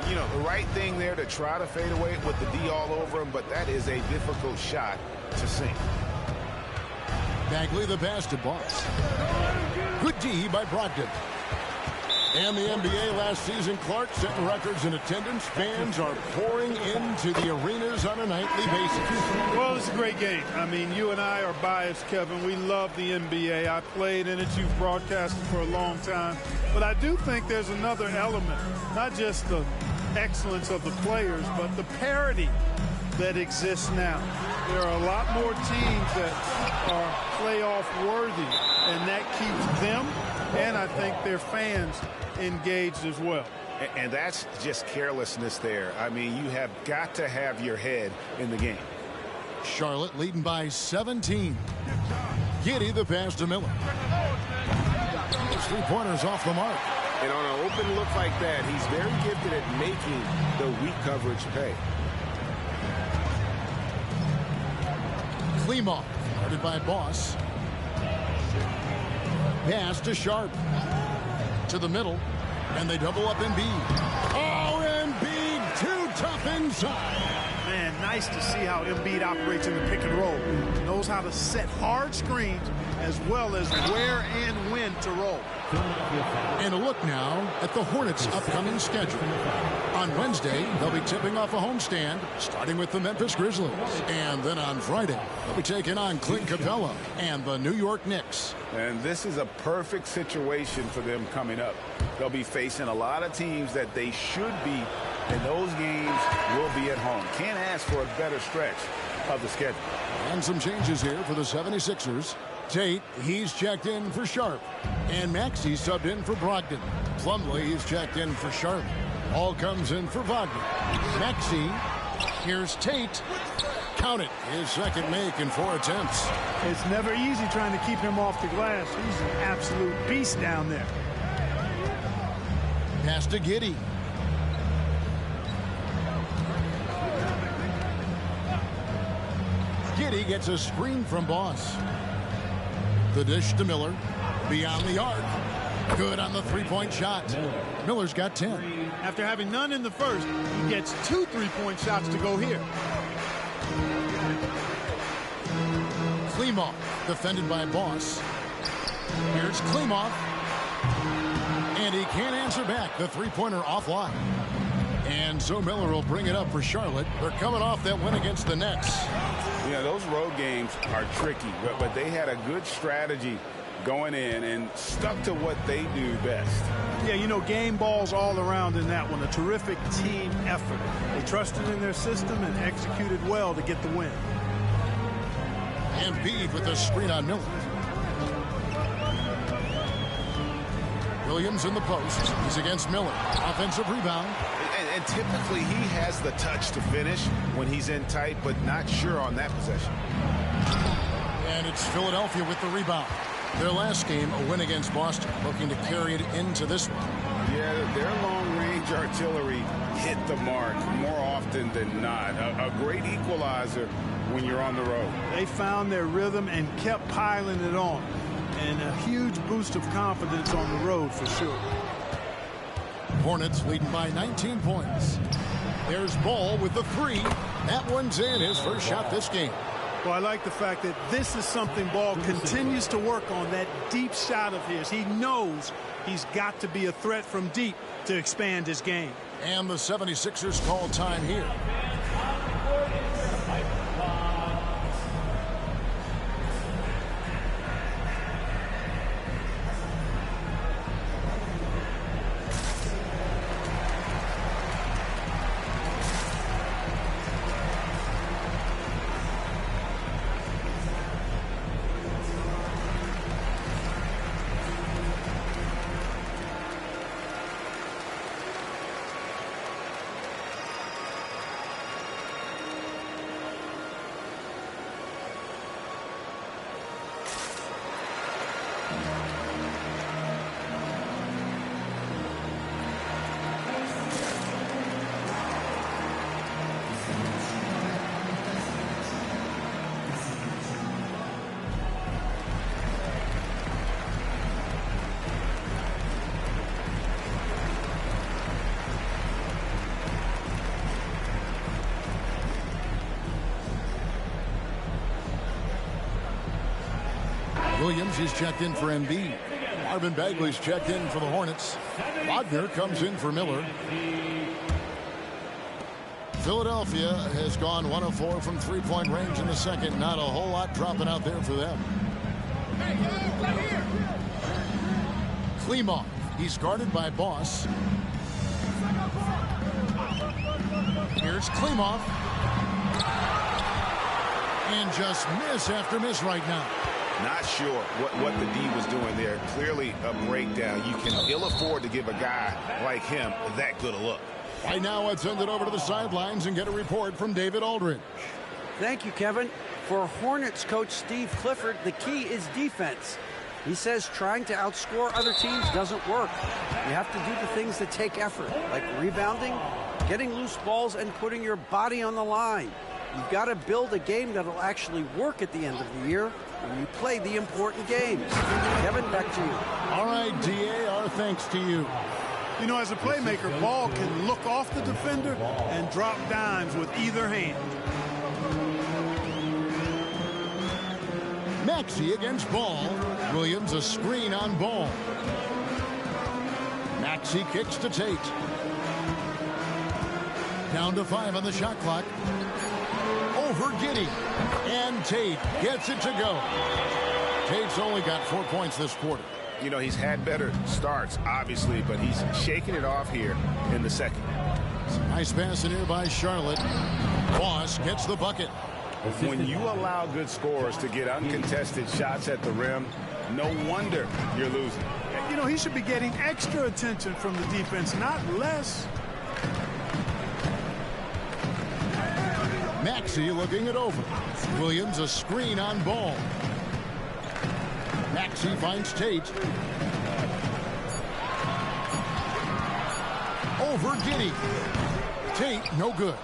You know, the right thing there to try to fade away with the D all over him, but that is a difficult shot to sink. Bagley the pass to Boss. Good D by Brogdon. And the NBA last season, Clark, setting records in attendance. Fans are pouring into the arenas on a nightly basis. Well, it's a great game. I mean, you and I are biased, Kevin. We love the NBA. I played in it. You've broadcasted for a long time. But I do think there's another element, not just the excellence of the players, but the parity that exists now. There are a lot more teams that are playoff worthy, and that keeps them and I think their fans engaged as well. And that's just carelessness there. I mean, you have got to have your head in the game. Charlotte leading by 17. Giddey the pass to Miller. Those 3-pointers off the mark. And on an open look like that, he's very gifted at making the weak coverage pay. Klimov, guarded by Boss. Pass to Sharp. To the middle. And they double up Embiid. Oh, Embiid, too tough inside. Man, nice to see how Embiid operates in the pick and roll. Knows how to set hard screens as well as where and when to roll. And a look now at the Hornets' upcoming schedule. On Wednesday, they'll be tipping off a homestand, starting with the Memphis Grizzlies. And then on Friday, they'll be taking on Clint Capella and the New York Knicks. And this is a perfect situation for them coming up. They'll be facing a lot of teams that they should beat, and those games will be at home. Can't ask for a better stretch of the schedule. And some changes here for the 76ers. Tate, he's checked in for Sharp. And Maxey subbed in for Brogdon. Plumlee, he's checked in for Sharp. All comes in for Wagner. Maxey, here's Tate. Count it, his second make in 4 attempts. It's never easy trying to keep him off the glass. He's an absolute beast down there. Pass to Giddey. Giddey gets a screen from Boss. The dish to Miller. Beyond the arc. Good on the three-point shot. Miller's got 10. After having none in the first, he gets 2 3-point shots to go here. Klimov, defended by Boss. Here's Klimov. And he can't answer back. The three-pointer offline. And so Miller will bring it up for Charlotte. They're coming off that win against the Nets. You know, those road games are tricky, but they had a good strategy going in and stuck to what they do best. Yeah, you know, game balls all around in that one. A terrific team effort. They trusted in their system and executed well to get the win. Embiid with the screen on Miller. Williams in the post. He's against Miller. Offensive rebound. And typically he has the touch to finish when he's in tight, but not sure on that possession. And it's Philadelphia with the rebound. Their last game, a win against Boston, looking to carry it into this one. Yeah, their long-range artillery hit the mark more often than not. A great equalizer when you're on the road. They found their rhythm and kept piling it on. And a huge boost of confidence on the road for sure. Hornets leading by 19 points. There's Ball with the three. That one's in, his first shot this game. Well, I like the fact that this is something Ball continues to work on, that deep shot of his. He knows he's got to be a threat from deep to expand his game. And the 76ers call time here. Williams is checked in for Embiid. Marvin Bagley's checked in for the Hornets. Wagner comes in for Miller. Philadelphia has gone 1 of 4 from three-point range in the second. Not a whole lot dropping out there for them. Klimov. He's guarded by Boss. Here's Klimov. And just miss after miss right now. Not sure what the D was doing there. Clearly a breakdown. You can ill afford to give a guy like him that good a look. Right now, let's send it over to the sidelines and get a report from David Aldridge. Thank you, Kevin. For Hornets coach Steve Clifford, the key is defense. He says trying to outscore other teams doesn't work. You have to do the things that take effort, like rebounding, getting loose balls, and putting your body on the line. You've got to build a game that'll actually work at the end of the year when you play the important games. Kevin, back to you. All right, DA, our thanks to you. You know, as a playmaker, Ball can look off the defender and drop dimes with either hand. Maxey against Ball. Williams a screen on Ball. Maxey kicks to Tate. Down to 5 on the shot clock. Over Giddey. And Tate gets it to go. Tate's only got 4 points this quarter. You know, he's had better starts, obviously, but he's shaking it off here in the second. Nice pass in here by Charlotte. Boss gets the bucket. When you allow good scorers to get uncontested shots at the rim, no wonder you're losing. You know, he should be getting extra attention from the defense, not less. Maxey looking it over. Williams a screen on Ball. Maxey finds Tate. Over Giddey. Tate, no good.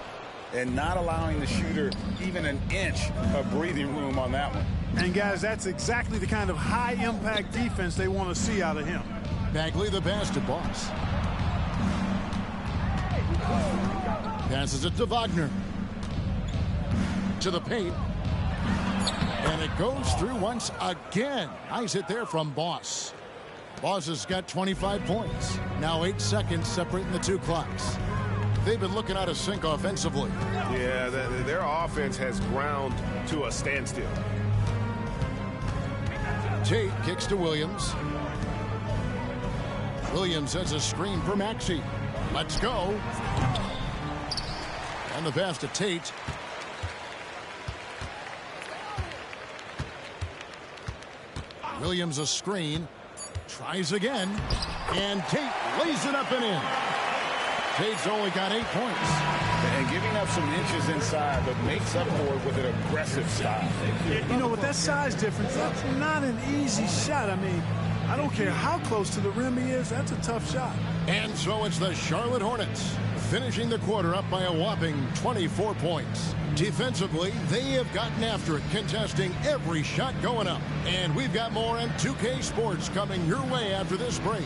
And not allowing the shooter even an inch of breathing room on that one. And, guys, that's exactly the kind of high-impact defense they want to see out of him. Bagley the pass to Boss. Passes it to Wagner. To the paint. And it goes through once again. Nice hit there from Boss. Boss has got 25 points. Now 8 seconds separating the two clocks. They've been looking out of sync offensively. Yeah, their offense has ground to a standstill. Tate kicks to Williams. Williams has a screen for Maxey. Let's go. And the pass to Tate. Williams a screen. Tries again. And Tate lays it up and in. Tate's only got 8 points. And giving up some inches inside, but makes up for it with an aggressive style. You know, with that size difference, that's not an easy shot. I mean, I don't care how close to the rim he is, that's a tough shot. And so it's the Charlotte Hornets finishing the quarter up by a whopping 24 points. Defensively, they have gotten after it, contesting every shot going up. And we've got more on 2K Sports coming your way after this break.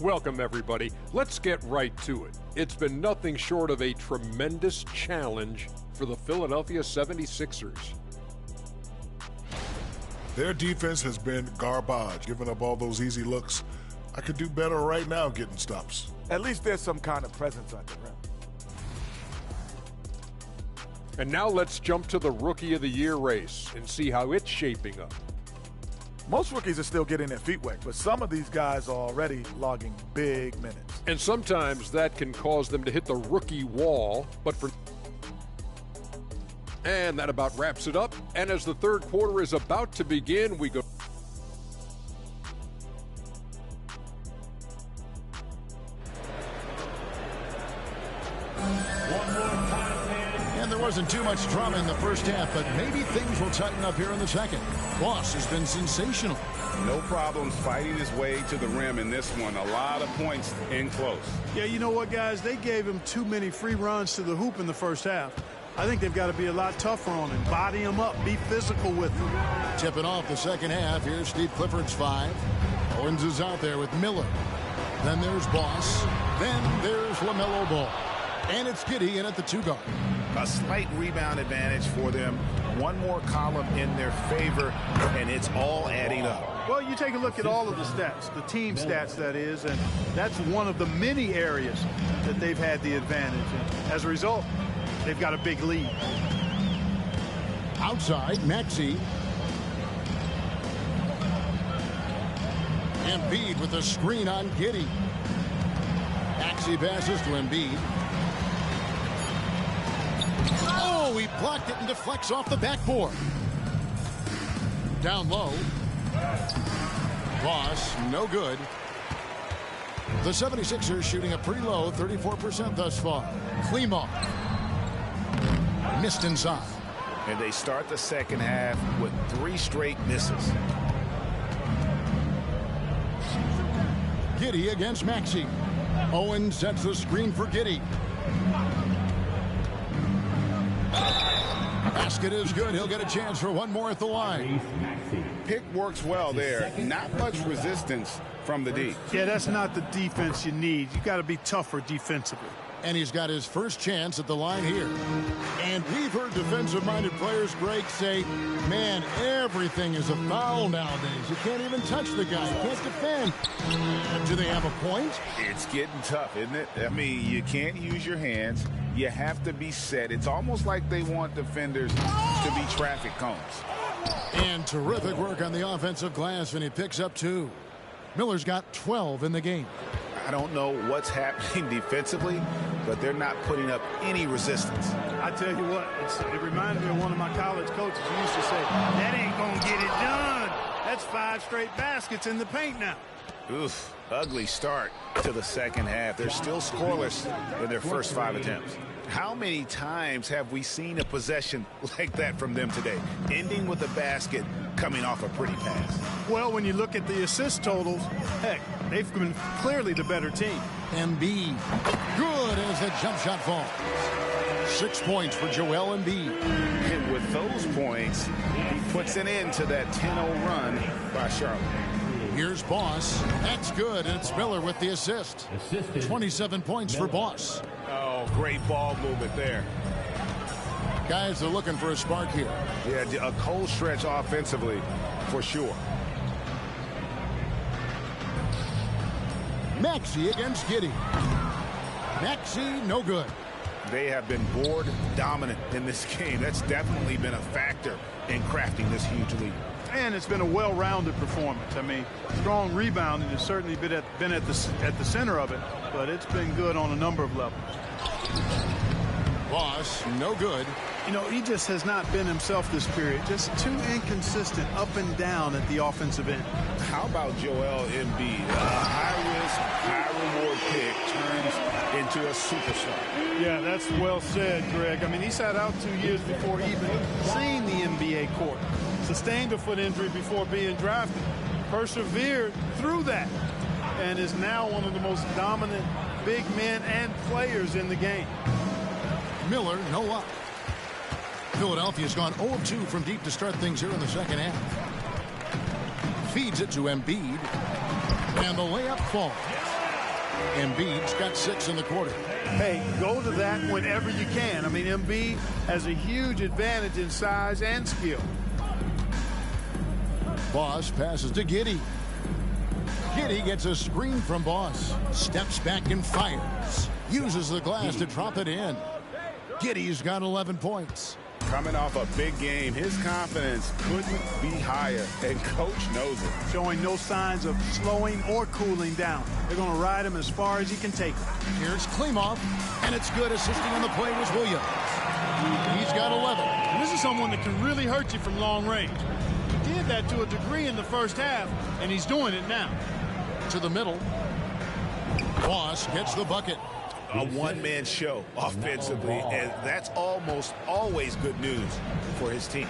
Welcome, everybody. Let's get right to it. It's been nothing short of a tremendous challenge for the Philadelphia 76ers. Their defense has been garbage, giving up all those easy looks. I could do better right now getting stops. At least there's some kind of presence on the rim. And now let's jump to the Rookie of the Year race and see how it's shaping up. Most rookies are still getting their feet wet, but some of these guys are already logging big minutes. And sometimes that can cause them to hit the rookie wall, And that about wraps it up. And as the third quarter is about to begin, we go. And there wasn't too much drama in the first half, but maybe things will tighten up here in the second. Boss has been sensational. No problems fighting his way to the rim in this one. A lot of points in close. Yeah, you know what, guys? They gave him too many free runs to the hoop in the first half. I think they've got to be a lot tougher on him. Body him up. Be physical with him. Tipping off the second half. Here's Steve Clifford's 5. Owens is out there with Miller. Then there's Boss. Then there's LaMelo Ball. And it's Giddey in at the 2 guard. A slight rebound advantage for them. One more column in their favor, and it's all adding up. Well, you take a look at all of the stats, the team stats, that is, and that's one of the many areas that they've had the advantage. And as a result, they've got a big lead. Outside, Maxey. Embiid with a screen on Giddey. Maxey passes to Embiid. Oh, he blocked it and deflects off the backboard. Down low. Boss, no good. The 76ers shooting a pretty low 34% thus far. Klima missed inside. And they start the second half with 3 straight misses. Giddey against Maxey. Owens sets the screen for Giddey. Basket is good. He'll get a chance for one more at the line. Pick works well there. Not much resistance from the D. Yeah, that's not the defense you need. You got to be tougher defensively. And he's got his first chance at the line here. And we've heard defensive-minded players, Greg, say, man, everything is a foul nowadays. You can't even touch the guy. You can't defend. Do they have a point? It's getting tough, isn't it? I mean, you can't use your hands. You have to be set. It's almost like they want defenders to be traffic cones. And terrific work on the offensive glass, and he picks up 2. Miller's got 12 in the game. I don't know what's happening defensively, but they're not putting up any resistance. I tell you what, it reminded me of one of my college coaches who used to say, that ain't going to get it done. That's 5 straight baskets in the paint now. Oof, ugly start to the second half. They're still scoreless in their first 5 attempts. How many times have we seen a possession like that from them today, ending with a basket coming off a pretty pass? Well, when you look at the assist totals, heck, they've been clearly the better team. Embiid, good as the jump shot falls. 6 points for Joel Embiid. And with those points, he puts an end to that 10-0 run by Charlotte. Here's Boss. That's good, and it's Miller with the assist. 27 points for Boss. Oh, great ball movement there. Guys are looking for a spark here. Yeah, a cold stretch offensively, for sure. Maxey against Giddey. Maxey, no good. They have been board dominant in this game. That's definitely been a factor in crafting this huge lead. And it's been a well-rounded performance. I mean, strong rebounding has certainly been at the center of it, but it's been good on a number of levels. Boss, no good. You know, he just has not been himself this period. Just too inconsistent up and down at the offensive end. How about Joel Embiid? A high-risk, high-reward pick turns into a superstar. Yeah, that's well said, Greg. I mean, he sat out 2 years before even seeing the NBA court. Sustained a foot injury before being drafted. Persevered through that. And is now one of the most dominant big men and players in the game. Miller, no luck. Philadelphia's gone 0-2 from deep to start things here in the second half. Feeds it to Embiid. And the layup falls. Embiid's got 6 in the quarter. Hey, go to that whenever you can. I mean, Embiid has a huge advantage in size and skill. Boss passes to Giddey. Giddey gets a screen from Boss. Steps back and fires. Uses the glass to drop it in. Giddey's got 11 points. Coming off a big game, his confidence couldn't be higher, and Coach knows it. Showing no signs of slowing or cooling down. They're going to ride him as far as he can take him. Here's Klimov, and it's good. Assisting on the play was Williams. He's got 11. And this is someone that can really hurt you from long range. He did that to a degree in the first half, and he's doing it now. To the middle. Boss gets the bucket. A one-man show offensively, and that's almost always good news for his team.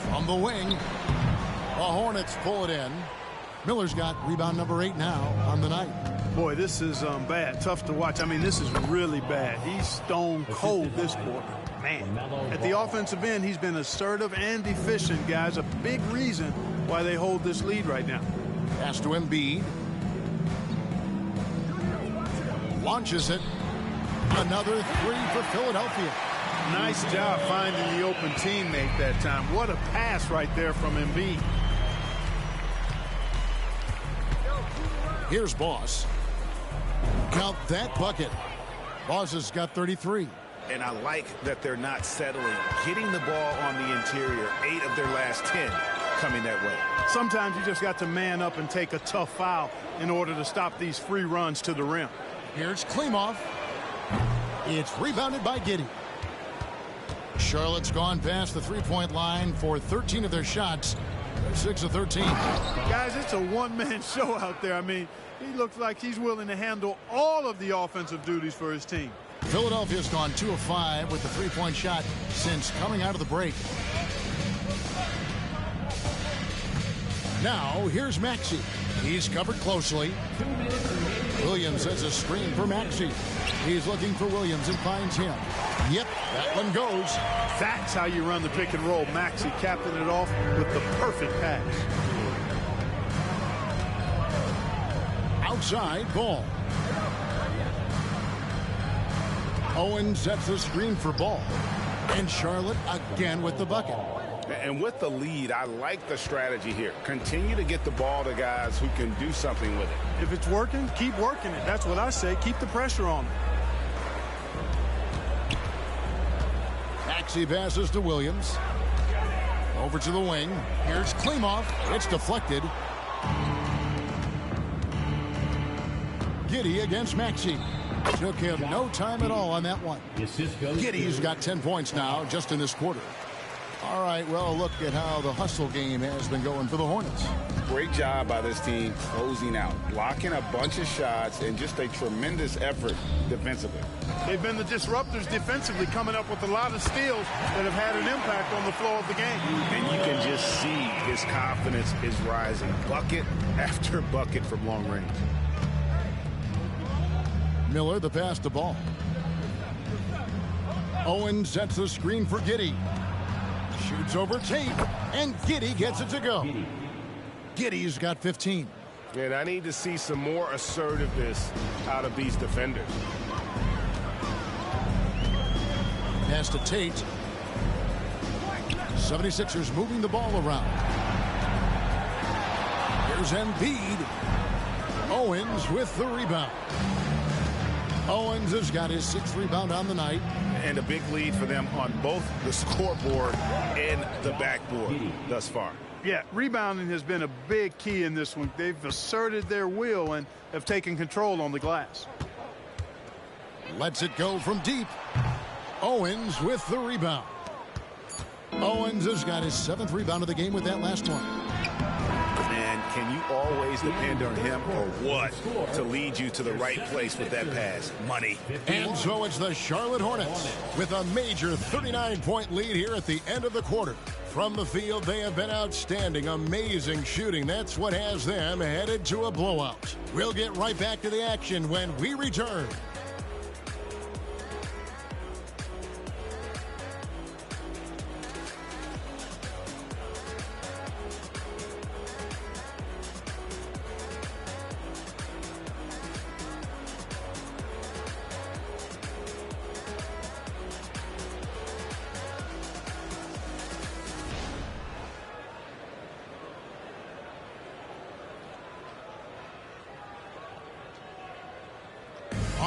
From the wing, the Hornets pull it in. Miller's got rebound number 8 now on the night. Boy, this is bad. Tough to watch. I mean, this is really bad. He's stone cold this quarter. Man, at the offensive end, he's been assertive and efficient, guys. A big reason why they hold this lead right now. Pass to Embiid. Launches it. Another 3 for Philadelphia. Nice job finding the open teammate that time. What a pass right there from Embiid. Here's Boss. Count that bucket. Boss has got 33. And I like that they're not settling. Getting the ball on the interior, 8 of their last 10 coming that way. Sometimes you just got to man up and take a tough foul in order to stop these free runs to the rim. Here's Klimov. It's rebounded by Giddey. Charlotte's gone past the three-point line for 13 of their shots. They're 6 of 13. Guys, it's a one-man show out there. I mean, he looks like he's willing to handle all of the offensive duties for his team. Philadelphia's gone 2 of 5 with the three-point shot since coming out of the break. Now, here's Maxey. He's covered closely. Williams has a screen for Maxey. He's looking for Williams and finds him. Yep, that one goes. That's how you run the pick and roll. Maxey capping it off with the perfect pass. Outside ball. Owen sets the screen for Ball. And Charlotte again with the bucket. And with the lead, I like the strategy here. Continue to get the ball to guys who can do something with it. If it's working, keep working it. That's what I say. Keep the pressure on it. Maxey passes to Williams. Over to the wing. Here's Klimov. It's deflected. Giddey against Maxey. Took him no time at all on that one. Giddey's got 10 points now just in this quarter. All right, well, look at how the hustle game has been going for the Hornets. Great job by this team closing out, blocking a bunch of shots, and just a tremendous effort defensively. They've been the disruptors defensively, coming up with a lot of steals that have had an impact on the flow of the game. And you can just see his confidence is rising, bucket after bucket from long range. Miller, the pass to ball. Owen sets the screen for Giddey. Shoots over Tate, and Giddey gets it to go. Giddey's got 15. And I need to see some more assertiveness out of these defenders. Pass to Tate. 76ers moving the ball around. Here's Embiid. Owens with the rebound. Owens has got his 6th rebound on the night. And a big lead for them on both the scoreboard and the backboard thus far. Yeah, rebounding has been a big key in this one. They've asserted their will and have taken control on the glass. Lets it go from deep. Owens with the rebound. Owens has got his 7th rebound of the game with that last one. And can you always depend on him or what to lead you to the right place with that pass? Money. And so it's the Charlotte Hornets with a major 39-point lead here at the end of the quarter. From the field, they have been outstanding, amazing shooting. That's what has them headed to a blowout. We'll get right back to the action when we return.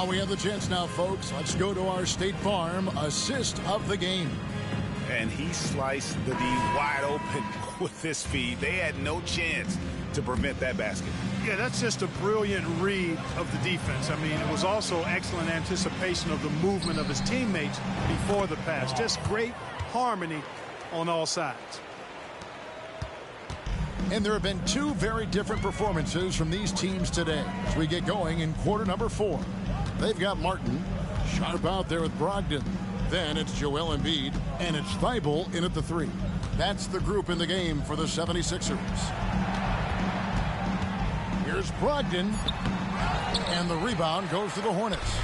We have the chance now, folks. Let's go to our State Farm assist of the game. And he sliced the D wide open with this feed. They had no chance to prevent that basket. Yeah, that's just a brilliant read of the defense. I mean, it was also excellent anticipation of the movement of his teammates before the pass. Just great harmony on all sides. And there have been 2 very different performances from these teams today as we get going in quarter number 4. They've got Martin, Sharp out there with Brogdon. Then it's Joel Embiid, and it's Thibault in at the 3. That's the group in the game for the 76ers. Here's Brogdon, and the rebound goes to the Hornets.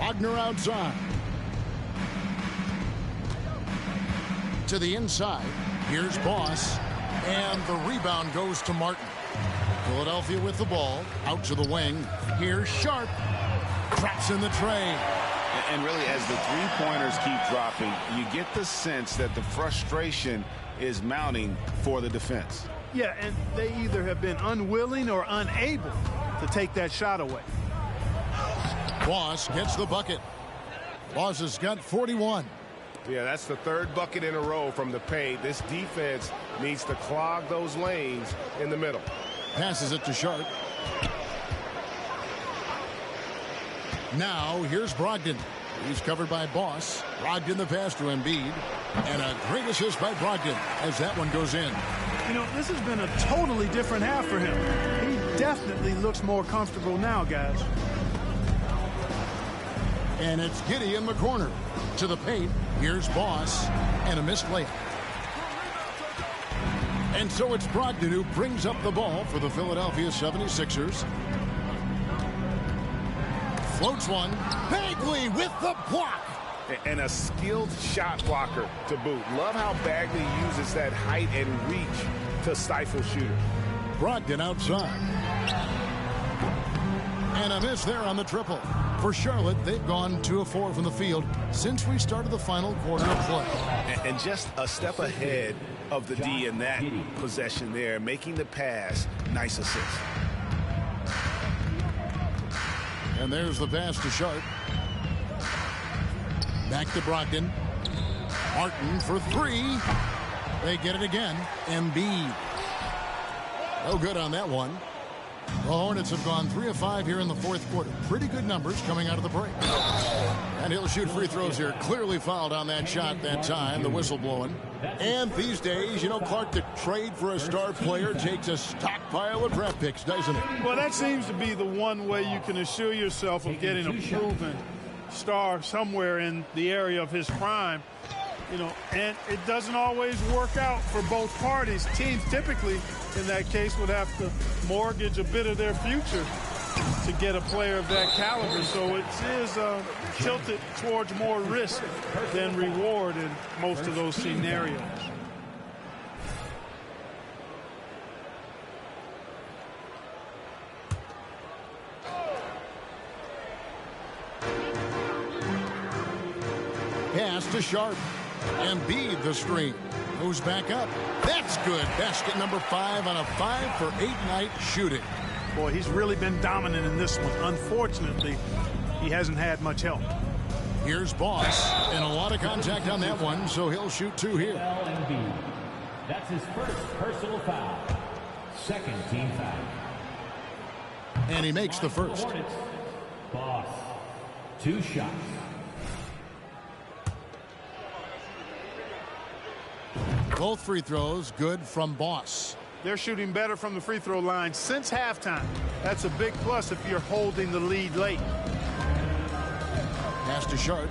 Wagner outside. To the inside. Here's Boss, and the rebound goes to Martin. Philadelphia with the ball, out to the wing. Here's Sharp, traps in the tray. And really, as the three-pointers keep dropping, you get the sense that the frustration is mounting for the defense. Yeah, and they either have been unwilling or unable to take that shot away. Boss gets the bucket. Boss has got 41. Yeah, that's the 3rd bucket in a row from the paint. This defense needs to clog those lanes in the middle. Passes it to Sharp. Now here's Brogdon. He's covered by Boss. Brogdon the pass to Embiid. And a great assist by Brogdon as that one goes in. You know, this has been a totally different half for him. He definitely looks more comfortable now, guys. And it's Giddey in the corner. To the paint. Here's Boss. And a missed layup. And so it's Brogdon who brings up the ball for the Philadelphia 76ers. Floats one. Bagley with the block. And a skilled shot blocker to boot. Love how Bagley uses that height and reach to stifle shooters. Brogdon outside. And a miss there on the triple. For Charlotte, they've gone 2 of 4 from the field since we started the final quarter of play. And just a step ahead of the D in that possession there, making the pass. Nice assist. And there's the pass to Sharp. Back to Brogdon. Martin for 3. They get it again. Embiid. No good on that one. The Hornets have gone 3 of 5 here in the fourth quarter. Pretty good numbers coming out of the break. And he'll shoot free throws here. Clearly fouled on that shot that time, the whistle blowing. And these days, you know, Clark, the trade for a star player takes a stockpile of draft picks, doesn't it? Well, that seems to be the one way you can assure yourself of getting a proven star somewhere in the area of his prime. You know, and it doesn't always work out for both parties. Teams typically, in that case, would have to mortgage a bit of their future to get a player of that caliber. So it is tilted towards more risk than reward in most of those scenarios. Pass to Sharp. Embiid the screen. Moves back up. That's good. Basket number 5 on a 5-for-8 night shooting. Boy, he's really been dominant in this one. Unfortunately, he hasn't had much help. Here's Boss. And a lot of contact on that one, so he'll shoot 2 here. That's his first personal foul. Second team foul. And he makes the first. Boss. 2 shots. Both free throws good from Boss. They're shooting better from the free throw line since halftime. That's a big plus if you're holding the lead late. Pass to Sharp.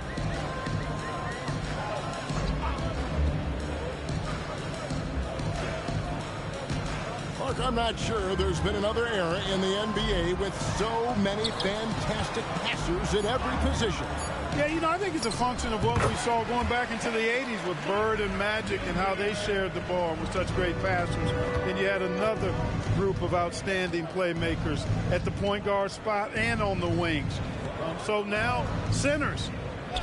Mark, I'm not sure there's been another era in the NBA with so many fantastic passers at every position. Yeah, you know, I think it's a function of what we saw going back into the 80s with Bird and Magic and how they shared the ball and were such great passers. And you had another group of outstanding playmakers at the point guard spot and on the wings. So now centers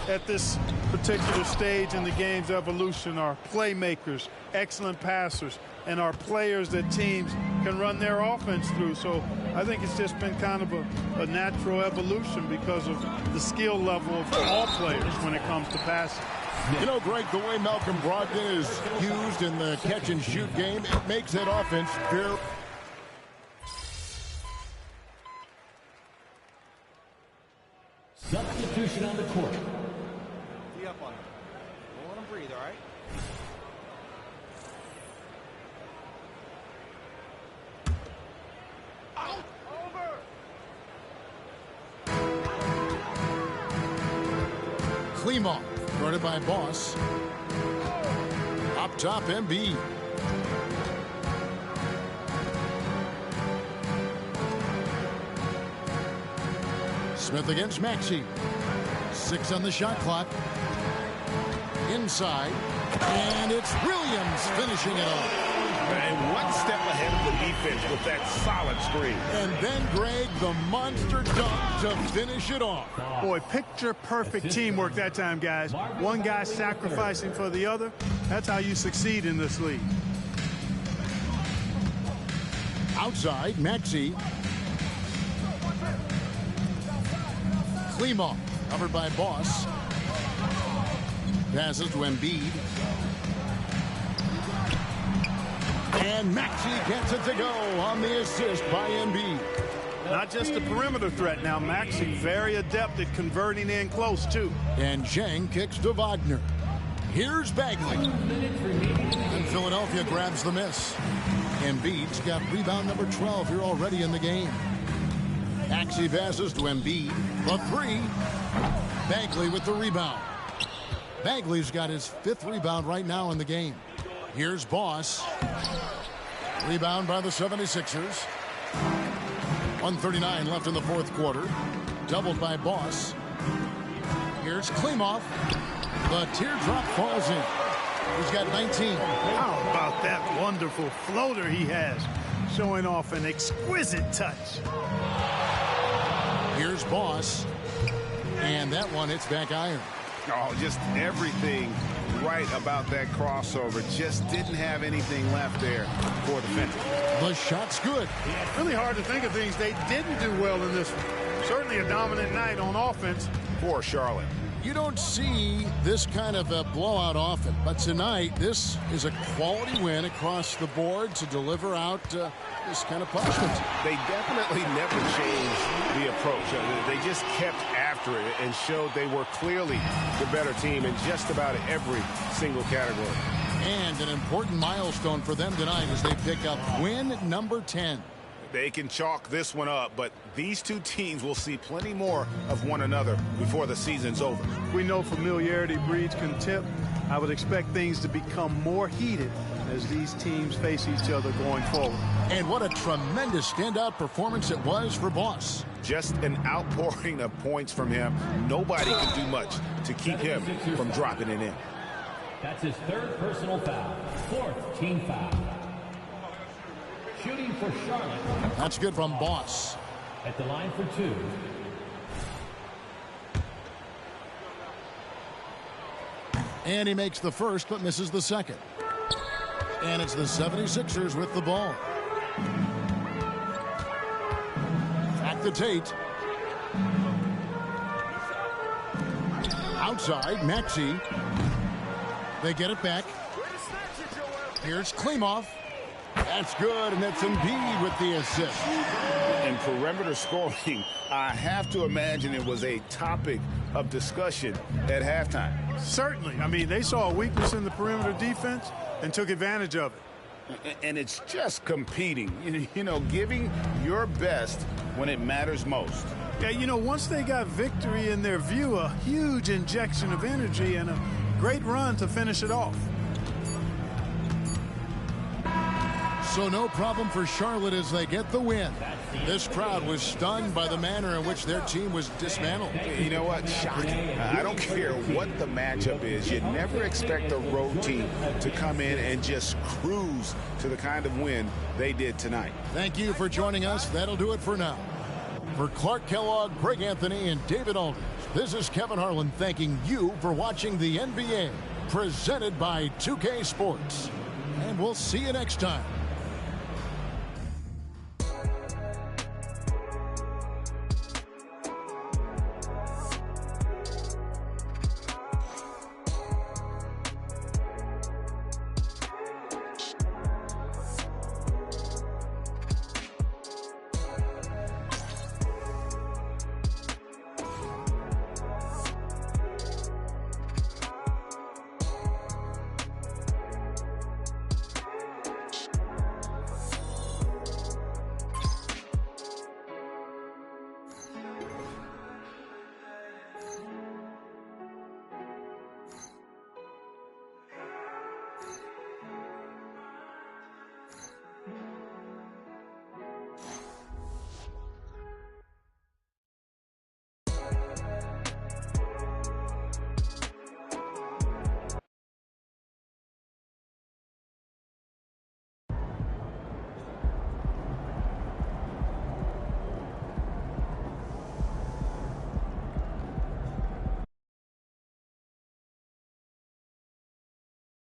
at this particular stage in the game's evolution are playmakers, excellent passers, and are players that teams can run their offense through. So I think it's just been kind of a natural evolution because of the skill level of all players when it comes to passing. You know, Greg, the way Malcolm Brogdon is used in the catch-and-shoot game, it makes that offense very... Substitution on the court. Be up on him. Don't let him breathe, all right? Klima, guarded by Boss. Up top, Embiid. Smith against Maxey. 6 on the shot clock. Inside. And it's Williams finishing it off. And one step ahead of the defense with that solid screen. And then, Greg, the monster dunk to finish it off. Boy, picture-perfect teamwork that time, guys. One guy sacrificing for the other. That's how you succeed in this league. Outside, Maxey. Klima, covered by Boss. Passes to Embiid. And Maxey gets it to go on the assist by Embiid. Not just a perimeter threat now. Maxey very adept at converting in close, too. And Zhang kicks to Wagner. Here's Bagley. And Philadelphia grabs the miss. Embiid's got rebound number 12 here already in the game. Maxey passes to Embiid. The 3. Bagley with the rebound. Bagley's got his 5th rebound right now in the game. Here's Boss. Rebound by the 76ers. 1:39 left in the fourth quarter. Doubled by Boss. Here's Klimov. The teardrop falls in. He's got 19. How about that wonderful floater he has, showing off an exquisite touch. Here's Boss. And that one hits back iron. Oh, just everything right about that crossover. Just didn't have anything left there for the Fenton. The shot's good. Really hard to think of things they didn't do well in this one. Certainly a dominant night on offense for Charlotte. You don't see this kind of a blowout often, but tonight this is a quality win across the board to deliver out this kind of punishment. They definitely never changed the approach. They just kept after it and showed they were clearly the better team in just about every single category. And an important milestone for them tonight as they pick up win number 10. They can chalk this one up, but these two teams will see plenty more of one another before the season's over. We know familiarity breeds contempt. I would expect things to become more heated as these teams face each other going forward. And what a tremendous standout performance it was for Boss. Just an outpouring of points from him. Nobody can do much to keep him from dropping it in. That's his third personal foul. Fourth team foul. Shooting for Charlotte. That's good from Boss. At the line for 2. And he makes the first but misses the second. And it's the 76ers with the ball. Back to Tate. Outside, Maxey. They get it back. Here's Klimov. That's good, and that's Embiid with the assist. And perimeter scoring, I have to imagine it was a topic of discussion at halftime. Certainly. I mean, they saw a weakness in the perimeter defense and took advantage of it. And it's just competing, you know, giving your best when it matters most. Yeah, you know, once they got victory in their view, a huge injection of energy and a great run to finish it off. So no problem for Charlotte as they get the win. This crowd was stunned by the manner in which their team was dismantled. You know what? Shocking. I don't care what the matchup is. You never expect a road team to come in and just cruise to the kind of win they did tonight. Thank you for joining us. That'll do it for now. For Clark Kellogg, Greg Anthony, and David Aldridge, this is Kevin Harlan thanking you for watching the NBA, presented by 2K Sports. And we'll see you next time.